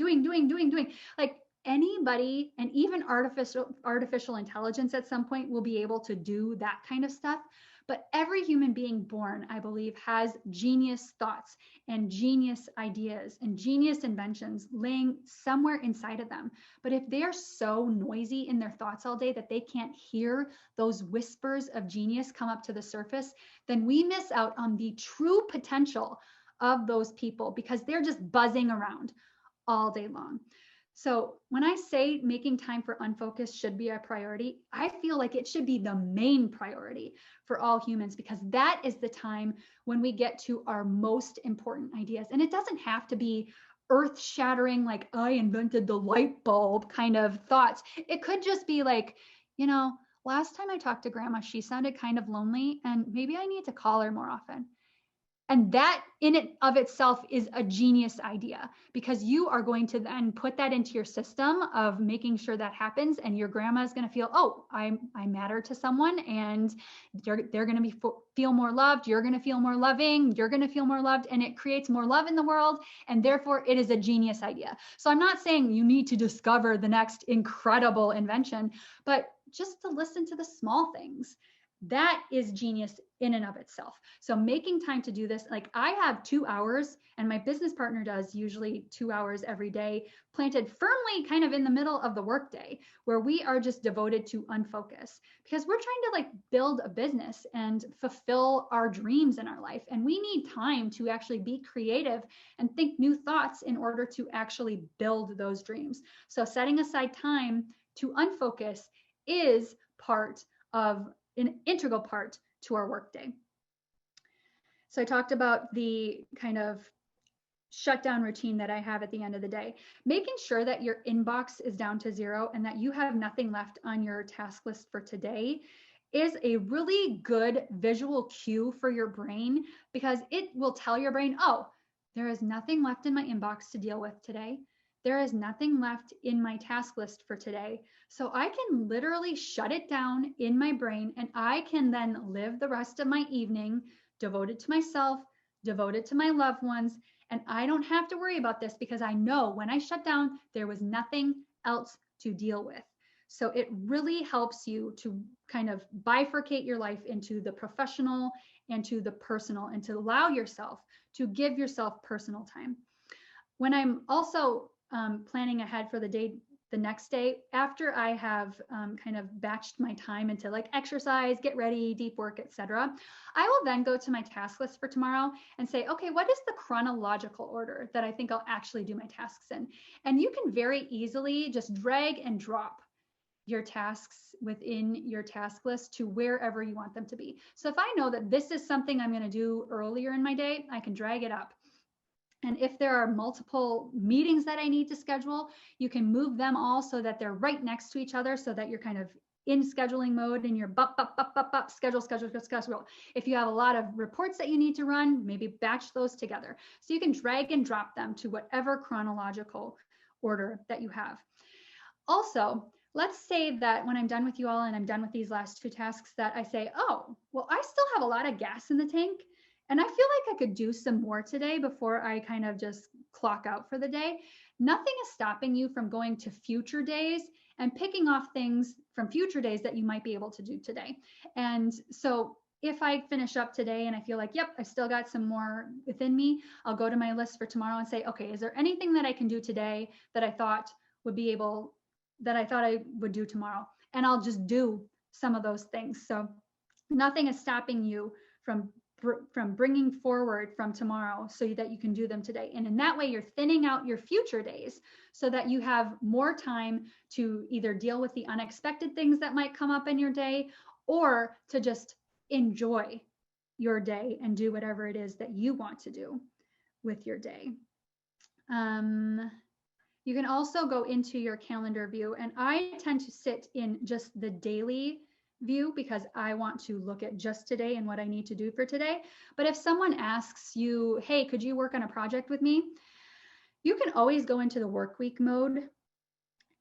like anybody and even artificial intelligence at some point will be able to do that kind of stuff. But every human being born, I believe, has genius thoughts and genius ideas and genius inventions laying somewhere inside of them. But if they are so noisy in their thoughts all day that they can't hear those whispers of genius come up to the surface, then we miss out on the true potential of those people because they're just buzzing around all day long. So when I say making time for unfocused should be a priority, I feel like it should be the main priority for all humans because that is the time when we get to our most important ideas. And it doesn't have to be earth-shattering, like I invented the light bulb kind of thoughts. It could just be like, you know, last time I talked to grandma, she sounded kind of lonely and maybe I need to call her more often. And that in and of itself is a genius idea because you are going to then put that into your system of making sure that happens. And your grandma is going to feel, oh, I matter to someone and they're going to feel more loved. You're going to feel more loving. You're going to feel more loved. And it creates more love in the world. And therefore it is a genius idea. So I'm not saying you need to discover the next incredible invention, but just to listen to the small things. That is genius in and of itself. So making time to do this, like I have 2 hours and my business partner does usually 2 hours every day, planted firmly kind of in the middle of the workday where we are just devoted to unfocus because we're trying to like build a business and fulfill our dreams in our life. And we need time to actually be creative and think new thoughts in order to actually build those dreams. So setting aside time to unfocus is an integral part to our workday. So I talked about the kind of shutdown routine that I have at the end of the day, making sure that your inbox is down to 0 and that you have nothing left on your task list for today is a really good visual cue for your brain because it will tell your brain, oh, there is nothing left in my inbox to deal with today. There is nothing left in my task list for today. So I can literally shut it down in my brain and I can then live the rest of my evening devoted to myself, devoted to my loved ones. And I don't have to worry about this because I know when I shut down, there was nothing else to deal with. So it really helps you to kind of bifurcate your life into the professional and to the personal and to allow yourself to give yourself personal time. When I'm also planning ahead for the next day, after I have kind of batched my time into like exercise, get ready, deep work, etc., I will then go to my task list for tomorrow and say, okay, what is the chronological order that I think I'll actually do my tasks in? And you can very easily just drag and drop your tasks within your task list to wherever you want them to be. So if I know that this is something I'm going to do earlier in my day, I can drag it up. And if there are multiple meetings that I need to schedule, you can move them all so that they're right next to each other so that you're kind of in scheduling mode and you're schedule. If you have a lot of reports that you need to run, maybe batch those together. So you can drag and drop them to whatever chronological order that you have. Also, let's say that when I'm done with you all and I'm done with these last 2 tasks that I say, oh, well, I still have a lot of gas in the tank and I feel like I could do some more today before I kind of just clock out for the day. Nothing is stopping you from going to future days and picking off things from future days that you might be able to do today. And so if I finish up today and I feel like, yep, I still got some more within me, I'll go to my list for tomorrow and say, okay, is there anything that I can do today that I thought I would do tomorrow? And I'll just do some of those things. So nothing is stopping you from bringing forward from tomorrow so that you can do them today. And in that way, you're thinning out your future days so that you have more time to either deal with the unexpected things that might come up in your day or to just enjoy your day and do whatever it is that you want to do with your day. You can also go into your calendar view, and I tend to sit in just the daily view because I want to look at just today and what I need to do for today. But if someone asks you, hey, could you work on a project with me? You can always go into the work week mode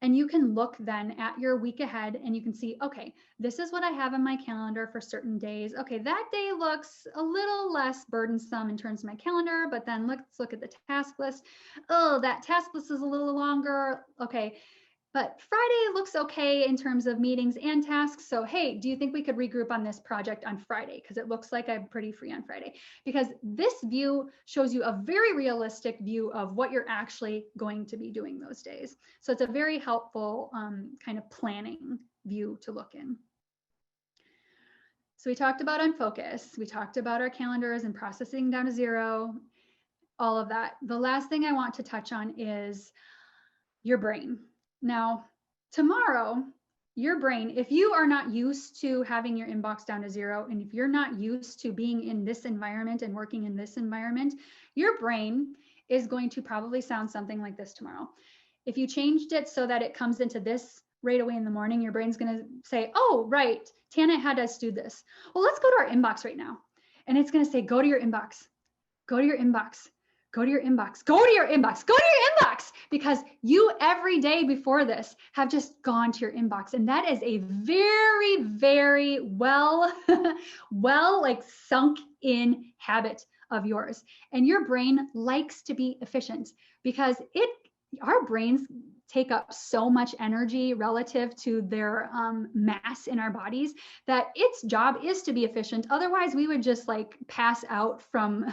and you can look then at your week ahead and you can see, okay, this is what I have in my calendar for certain days. Okay, that day looks a little less burdensome in terms of my calendar, but then let's look at the task list. Oh, that task list is a little longer. Okay. But Friday looks okay in terms of meetings and tasks. So, hey, do you think we could regroup on this project on Friday? Because it looks like I'm pretty free on Friday. Because this view shows you a very realistic view of what you're actually going to be doing those days. So it's a very helpful kind of planning view to look in. So we talked about Unfocused. We talked about our calendars and processing down to 0, all of that. The last thing I want to touch on is your brain. Now, tomorrow, your brain, if you are not used to having your inbox down to 0, and if you're not used to being in this environment and working in this environment, your brain is going to probably sound something like this tomorrow. If you changed it so that it comes into this right away in the morning, your brain's going to say, oh, right, Tana had us do this. Well, let's go to our inbox right now. And it's going to say, go to your inbox, go to your inbox. Go to your inbox, go to your inbox, go to your inbox, because you every day before this have just gone to your inbox. And that is a very, very well like sunk in habit of yours. And your brain likes to be efficient because our brains take up so much energy relative to their mass in our bodies that its job is to be efficient. Otherwise, we would just like pass out from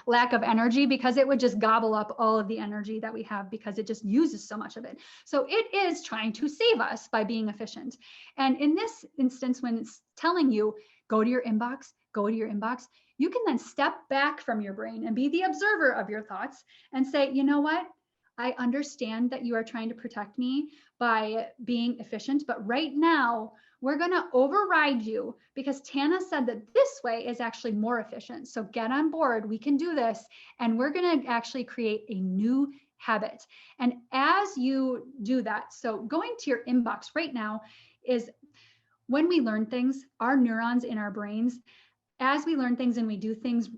lack of energy because it would just gobble up all of the energy that we have because it just uses so much of it. So it is trying to save us by being efficient. And in this instance, when it's telling you, go to your inbox, go to your inbox, you can then step back from your brain and be the observer of your thoughts and say, you know what? I understand that you are trying to protect me by being efficient, but right now we're going to override you because Tana said that this way is actually more efficient. So get on board. We can do this. And we're going to actually create a new habit. And as you do that, so going to your inbox right now is when we learn things, our neurons in our brains, as we learn things and we do things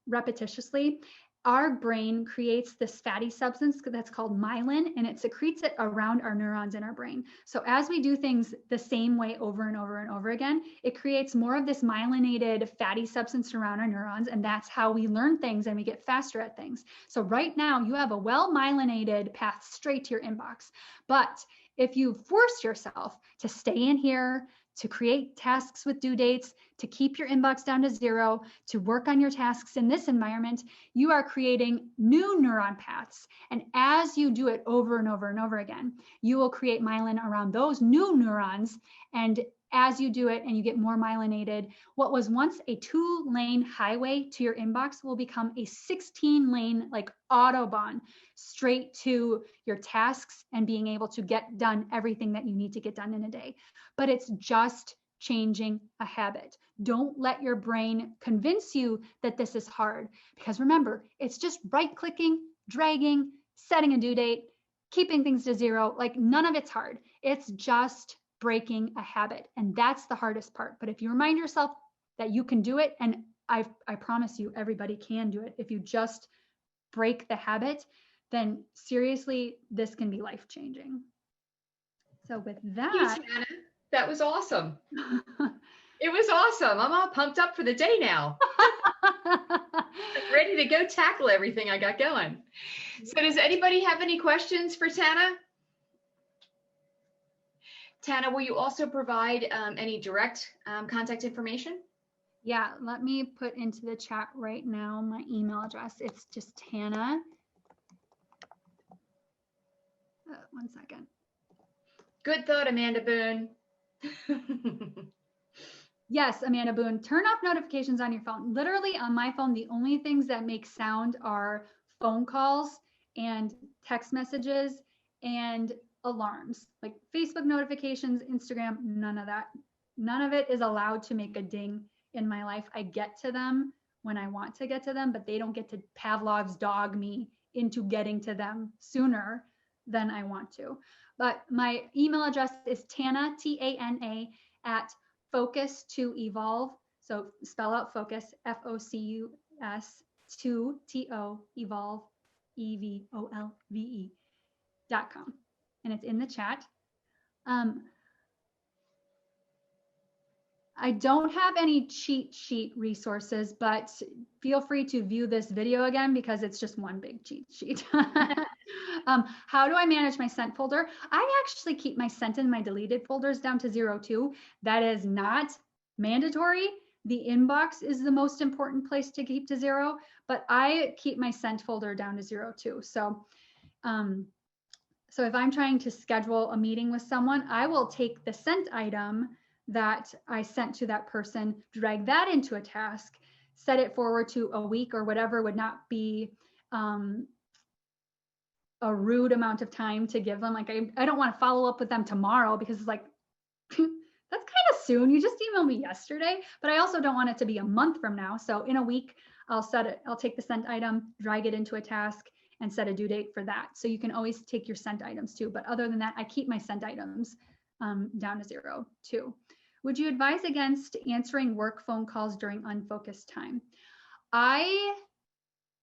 repetitiously, our brain creates this fatty substance that's called myelin, and it secretes it around our neurons in our brain. So as we do things the same way over and over and over again, it creates more of this myelinated fatty substance around our neurons, and that's how we learn things and we get faster at things. So right now you have a well-myelinated path straight to your inbox. But if you force yourself to stay in here, to create tasks with due dates, to keep your inbox down to 0, to work on your tasks in this environment, you are creating new neuron paths. And as you do it over and over and over again, you will create myelin around those new neurons. And as you do it and you get more myelinated, what was once a 2-lane highway to your inbox will become a 16-lane like Autobahn straight to your tasks and being able to get done everything that you need to get done in a day. But it's just changing a habit. Don't let your brain convince you that this is hard, because remember, it's just right-clicking, dragging, setting a due date, keeping things to 0. Like none of it's hard. It's just breaking a habit. And that's the hardest part. But if you remind yourself that you can do it, and I promise you, everybody can do it. If you just break the habit, then seriously, this can be life-changing. So with that, thank you, Tana. That was awesome. It was awesome. I'm all pumped up for the day now. I'm ready to go tackle everything I got going. So does anybody have any questions for Tana? Tana, will you also provide any direct contact information? Yeah, let me put into the chat right now my email address. It's just Tana. One second. Good thought, Amanda Boone. Yes, Amanda Boone, turn off notifications on your phone. Literally on my phone, the only things that make sound are phone calls and text messages and alarms, like Facebook notifications, Instagram, none of that. None of it is allowed to make a ding in my life. I get to them when I want to get to them, but they don't get to Pavlov's dog me into getting to them sooner than I want to. But my email address is Tana, T-A-N-A, at Focus to Evolve. So spell out focus, F-O-C-U-S, to T-O, evolve, EVOLVE.com. And it's in the chat. I don't have any cheat sheet resources, but feel free to view this video again because it's just one big cheat sheet. How do I manage my sent folder? I actually keep my sent and my deleted folders down to 0 too. That is not mandatory. The inbox is the most important place to keep to 0, but I keep my sent folder down to 0 too. So if I'm trying to schedule a meeting with someone, I will take the sent item that I sent to that person, drag that into a task, set it forward to a week or whatever would not be a rude amount of time to give them. Like I don't want to follow up with them tomorrow because it's like, that's kind of soon. You just emailed me yesterday, but I also don't want it to be a month from now. So in a week, I'll take the sent item, drag it into a task, and set a due date for that. So you can always take your sent items too. But other than that, I keep my sent items down to 0 too. Would you advise against answering work phone calls during unfocused time? I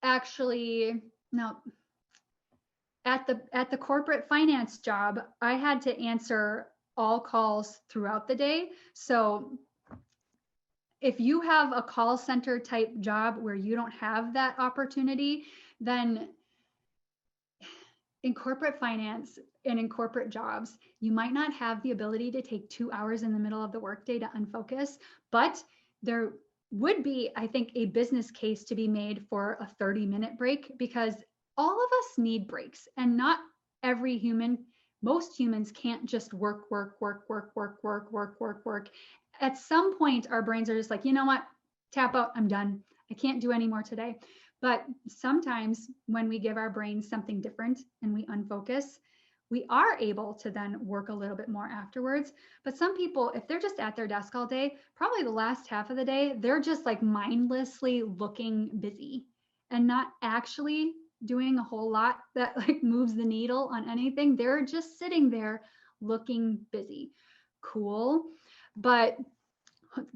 actually, now at the corporate finance job, I had to answer all calls throughout the day. So if you have a call center type job where you don't have that opportunity, then in corporate finance and in corporate jobs, you might not have the ability to take 2 hours in the middle of the workday to unfocus, but there would be, I think, a business case to be made for a 30-minute break because all of us need breaks and not every human, most humans can't just work. At some point, our brains are just like, you know what, tap out, I'm done. I can't do any more today. But sometimes when we give our brains something different and we unfocus, we are able to then work a little bit more afterwards. But some people, if they're just at their desk all day, probably the last half of the day, they're just like mindlessly looking busy and not actually doing a whole lot that like moves the needle on anything. They're just sitting there looking busy. Cool. But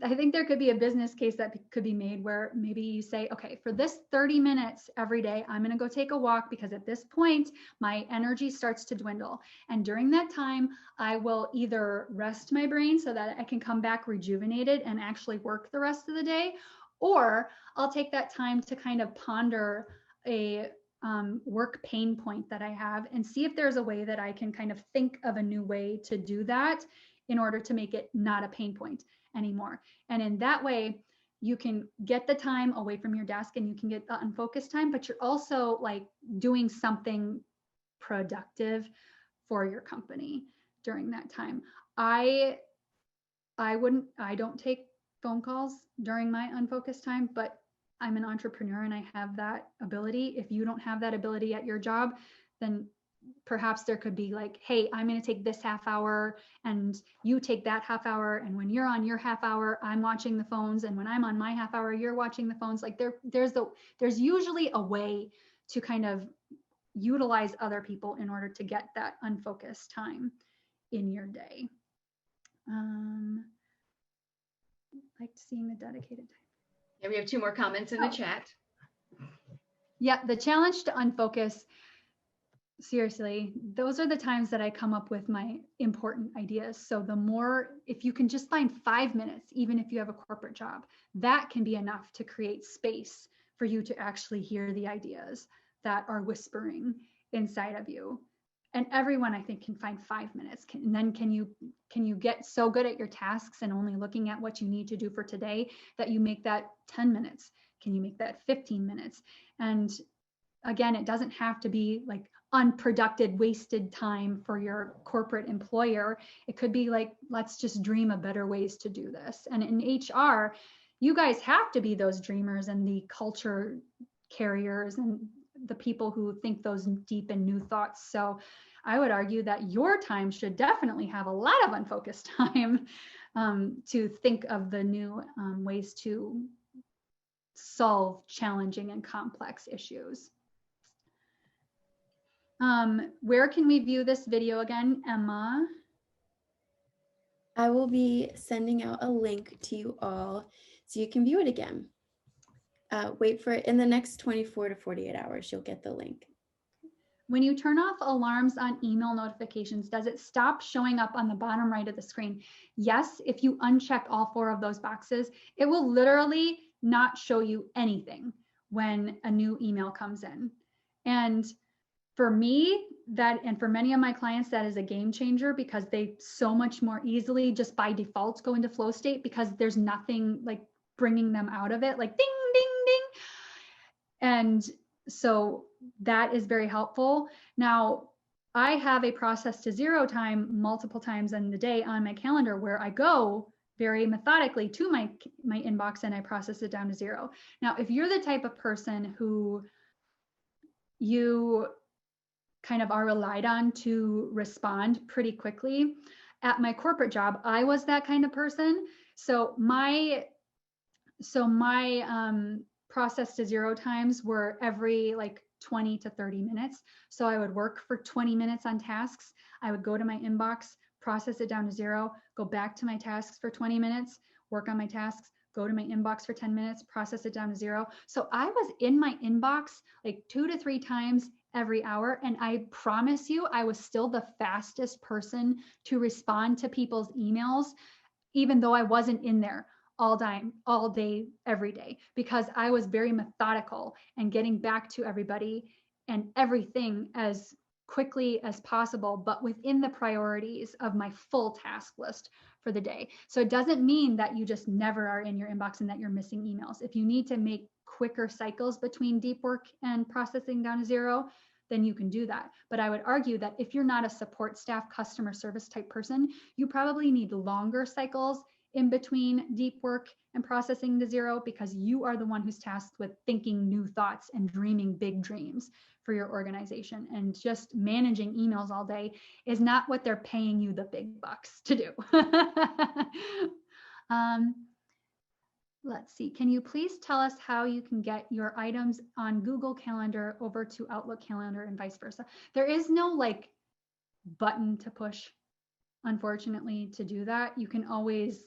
I think there could be a business case that could be made where maybe you say, okay, for this 30 minutes every day, I'm going to go take a walk because at this point, my energy starts to dwindle. And during that time, I will either rest my brain so that I can come back rejuvenated and actually work the rest of the day, or I'll take that time to kind of ponder a work pain point that I have and see if there's a way that I can kind of think of a new way to do that in order to make it not a pain point anymore. And in that way, you can get the time away from your desk and you can get the unfocused time, but you're also like doing something productive for your company during that time. I don't take phone calls during my unfocused time, but I'm an entrepreneur and I have that ability. If you don't have that ability at your job, then perhaps there could be like, hey, I'm going to take this half hour and you take that half hour. And when you're on your half hour, I'm watching the phones. And when I'm on my half hour, you're watching the phones. Like there's usually a way to kind of utilize other people in order to get that unfocused time in your day. Liked seeing the dedicated time. Yeah, we have 2 more comments in the chat. Yeah, the challenge to unfocus. Seriously, those are the times that I come up with my important ideas. So the more, if you can just find 5 minutes, even if you have a corporate job, that can be enough to create space for you to actually hear the ideas that are whispering inside of you. And everyone, I think, can find 5 minutes. And then can you get so good at your tasks and only looking at what you need to do for today that you make that 10 minutes? Can you make that 15 minutes? And again, it doesn't have to be like unproductive, wasted time for your corporate employer. It could be like, let's just dream of better ways to do this. And in HR, you guys have to be those dreamers and the culture carriers and the people who think those deep and new thoughts. So I would argue that your time should definitely have a lot of unfocused time to think of the new ways to solve challenging and complex issues. Where can we view this video again, Emma? I will be sending out a link to you all so you can view it again. Wait for it. In the next 24 to 48 hours, you'll get the link. When you turn off alarms on email notifications, does it stop showing up on the bottom right of the screen? Yes, if you uncheck all 4 of those boxes, it will literally not show you anything when a new email comes in. And for me, and for many of my clients, that is a game changer because they so much more easily just by default go into flow state because there's nothing like bringing them out of it, like ding, ding, ding. And so that is very helpful. Now, I have a process to zero time multiple times in the day on my calendar where I go very methodically to my inbox and I process it down to 0. Now, if you're the type of person who you kind of are relied on to respond pretty quickly, at my corporate job, I was that kind of person. So my process to zero times were every like 20 to 30 minutes. So I would work for 20 minutes on tasks. I would go to my inbox, process it down to 0, go back to my tasks for 20 minutes, work on my tasks, go to my inbox for 10 minutes, process it down to 0. So I was in my inbox like 2 to 3 times every hour. And I promise you, I was still the fastest person to respond to people's emails, even though I wasn't in there all day, every day, because I was very methodical and getting back to everybody and everything as quickly as possible, but within the priorities of my full task list for the day. So it doesn't mean that you just never are in your inbox and that you're missing emails. If you need to make quicker cycles between deep work and processing down to 0, then you can do that. But I would argue that if you're not a support staff, customer service type person, you probably need longer cycles in between deep work and processing to 0 because you are the one who's tasked with thinking new thoughts and dreaming big dreams for your organization. And just managing emails all day is not what they're paying you the big bucks to do. Let's see. Can you please tell us how you can get your items on Google Calendar over to Outlook Calendar and vice versa? There is no like button to push, unfortunately, to do that. You can always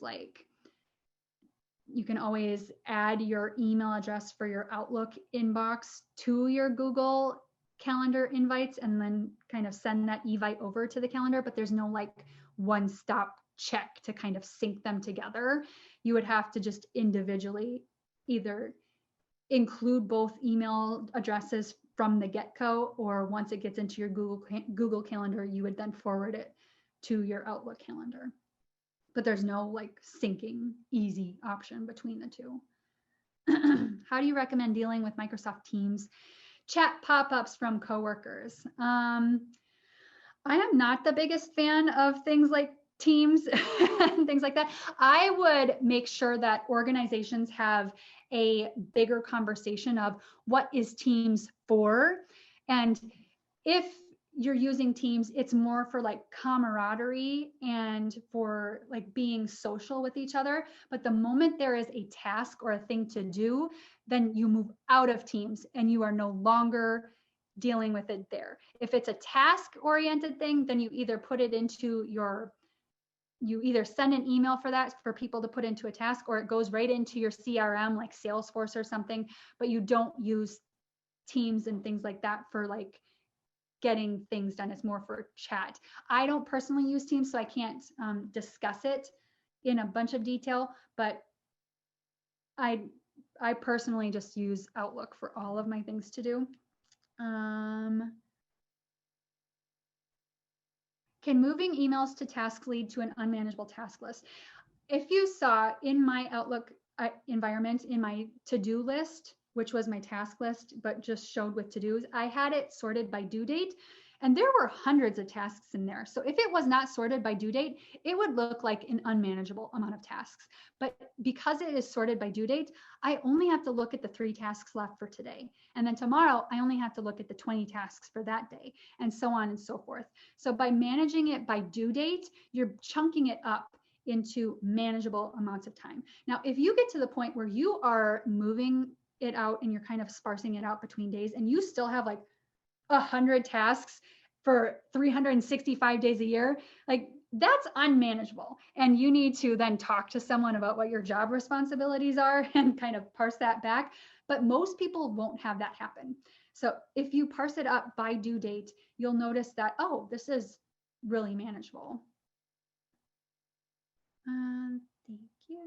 add your email address for your Outlook inbox to your Google Calendar invites and then kind of send that evite over to the calendar, but there's no like one-stop check to kind of sync them together. You would have to just individually either include both email addresses from the get-go, or once it gets into your Google Calendar, you would then forward it to your Outlook calendar. But there's no like syncing easy option between the two. How do you recommend dealing with Microsoft Teams chat pop-ups from coworkers? I am not the biggest fan of things like Teams and things like that. I would make sure that organizations have a bigger conversation of what is Teams for. And if you're using Teams, it's more for like camaraderie and for like being social with each other. But the moment there is a task or a thing to do, then you move out of Teams and you are no longer dealing with it there. If it's a task-oriented thing, then you either put it into your you either send an email for that for people to put into a task, or it goes right into your CRM like Salesforce or something, but you don't use Teams and things like that for like getting things done. It's more for chat. I don't personally use Teams, so I can't discuss it in a bunch of detail, but I personally just use Outlook for all of my things to do. Can moving emails to tasks lead to an unmanageable task list? If you saw in my Outlook environment, in my to-do list, which was my task list, but just showed with to-dos, I had it sorted by due date, and there were hundreds of tasks in there. So if it was not sorted by due date, it would look like an unmanageable amount of tasks. But because it is sorted by due date, I only have to look at the 3 tasks left for today. And then tomorrow, I only have to look at the 20 tasks for that day, and so on and so forth. So by managing it by due date, you're chunking it up into manageable amounts of time. Now, if you get to the point where you are moving it out and you're kind of sparsing it out between days, and you still have like 100 tasks for 365 days a year, like that's unmanageable. And you need to then talk to someone about what your job responsibilities are and kind of parse that back. But most people won't have that happen. So if you parse it up by due date, you'll notice that, oh, this is really manageable. Thank you.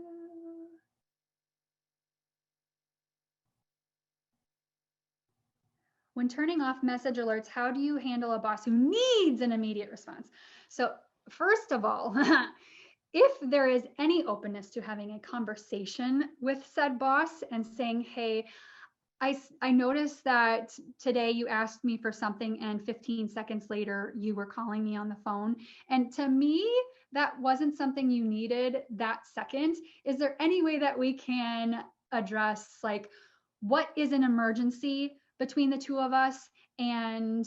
When turning off message alerts, how do you handle a boss who needs an immediate response? So first of all, if there is any openness to having a conversation with said boss and saying, hey, I noticed that today you asked me for something and 15 seconds later you were calling me on the phone. And to me, that wasn't something you needed that second. Is there any way that we can address like what is an emergency between the two of us? And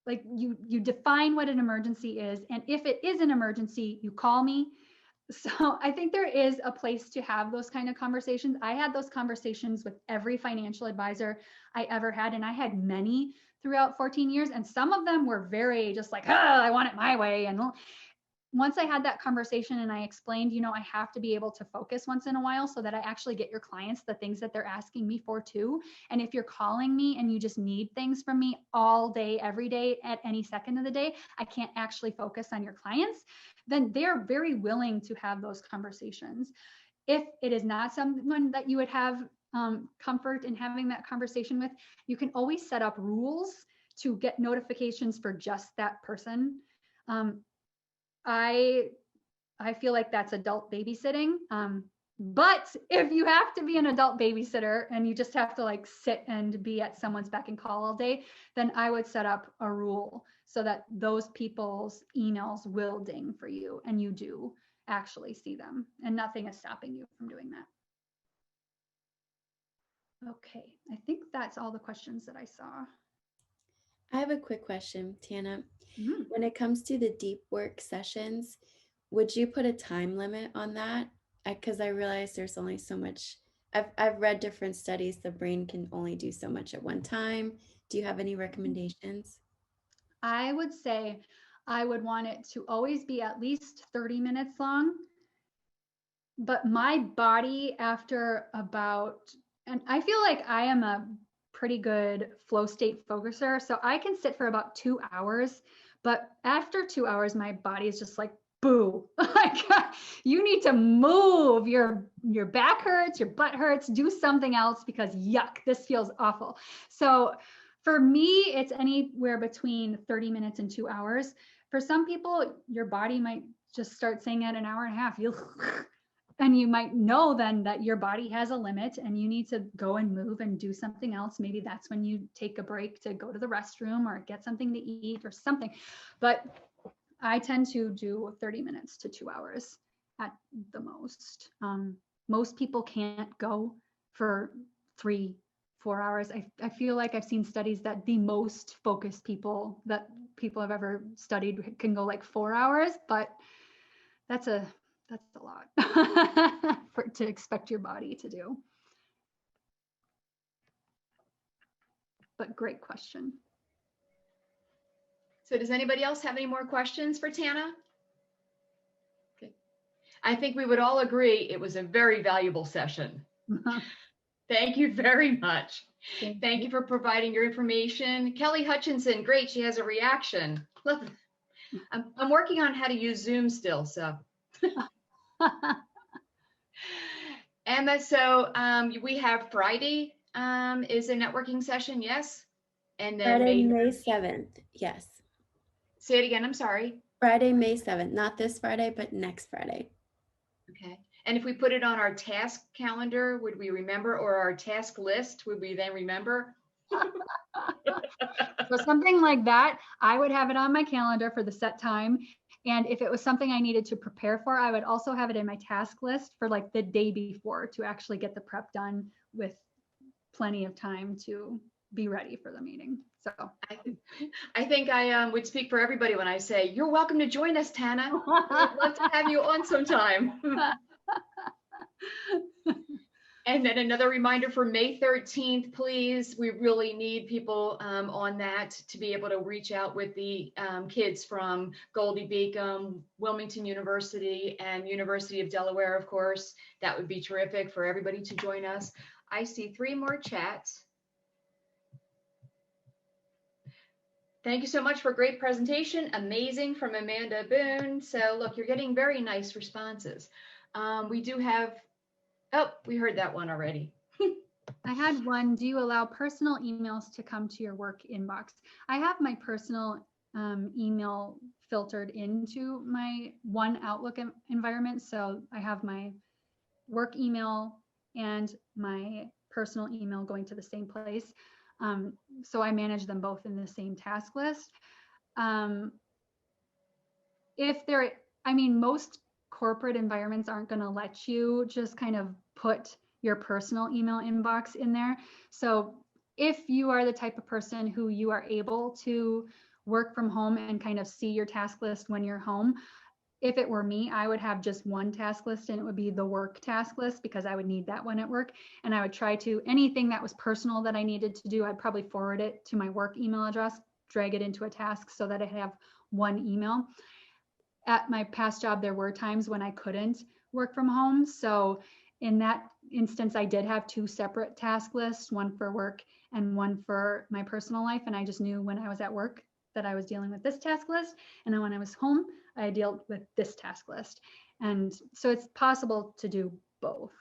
like you define what an emergency is. And if it is an emergency, you call me. So I think there is a place to have those kind of conversations. I had those conversations with every financial advisor I ever had, and I had many throughout 14 years. And some of them were very just like, I want it my way. And once I had that conversation and I explained, I have to be able to focus once in a while so that I actually get your clients the things that they're asking me for too. And if you're calling me and you just need things from me all day, every day, at any second of the day, I can't actually focus on your clients, then they're very willing to have those conversations. If it is not someone that you would have comfort in having that conversation with, you can always set up rules to get notifications for just that person. I feel like that's adult babysitting. But if you have to be an adult babysitter and you just have to like sit and be at someone's beck and call all day, then I would set up a rule so that those people's emails will ding for you and you do actually see them and nothing is stopping you from doing that. Okay, I think that's all the questions that I saw. I have a quick question, Tana. Mm-hmm. When it comes to the deep work sessions, would you put a time limit on that? Because I realize there's only so much. I've read different studies. The brain can only do so much at one time. Do you have any recommendations? I would say I would want it to always be at least 30 minutes long. But my body after and I feel like I am a pretty good flow state focuser. So I can sit for about 2 hours, but after 2 hours, my body is just like, boo, like you need to move. Your back hurts, your butt hurts, do something else because yuck, this feels awful. So for me, it's anywhere between 30 minutes and 2 hours. For some people, your body might just start saying at an hour and a half, and you might know then that your body has a limit and you need to go and move and do something else. Maybe that's when you take a break to go to the restroom or get something to eat or something. But I tend to do 30 minutes to 2 hours at the most. Most people can't go for 3-4 hours. I feel like I've seen studies that the most focused people that people have ever studied can go like 4 hours, but that's a lot to expect your body to do. But great question. So does anybody else have any more questions for Tana? I think we would all agree it was a very valuable session. Thank you very much. Thank you for providing your information. Kelly Hutchinson, great. She has a reaction. Look, I'm working on how to use Zoom still, so. Emma, so we have Friday is a networking session, yes? And then Friday, May 7th. Yes. Say it again, I'm sorry. Friday, May 7th. Not this Friday, but next Friday. Okay. And if we put it on our task calendar, would we remember, or our task list, would we then remember? So something like that, I would have it on my calendar for the set time. And if it was something I needed to prepare for, I would also have it in my task list for like the day before to actually get the prep done with plenty of time to be ready for the meeting. So I think I would speak for everybody when I say, you're welcome to join us, Tana. We'd love to have you on sometime. And then another reminder for May 13th, please. We really need people on that to be able to reach out with the kids from Goldie Beacom, Wilmington University, and University of Delaware, of course. That would be terrific for everybody to join us. I see 3 more chats. Thank you so much for a great presentation. Amazing, from Amanda Boone. So look, you're getting very nice responses. We do have, oh, we heard that one already. I had one, do you allow personal emails to come to your work inbox? I have my personal email filtered into my one Outlook environment. So I have my work email and my personal email going to the same place. So I manage them both in the same task list. If they're, I mean, most corporate environments aren't going to let you just kind of put your personal email inbox in there. So if you are the type of person who you are able to work from home and kind of see your task list when you're home, if it were me, I would have just one task list, and it would be the work task list, because I would need that one at work. And I would try to, anything that was personal that I needed to do, I'd probably forward it to my work email address, drag it into a task so that I have one email. At my past job, there were times when I couldn't work from home. So in that instance, I did have 2 separate task lists, one for work and one for my personal life. And I just knew when I was at work that I was dealing with this task list. And then when I was home, I dealt with this task list. And so it's possible to do both.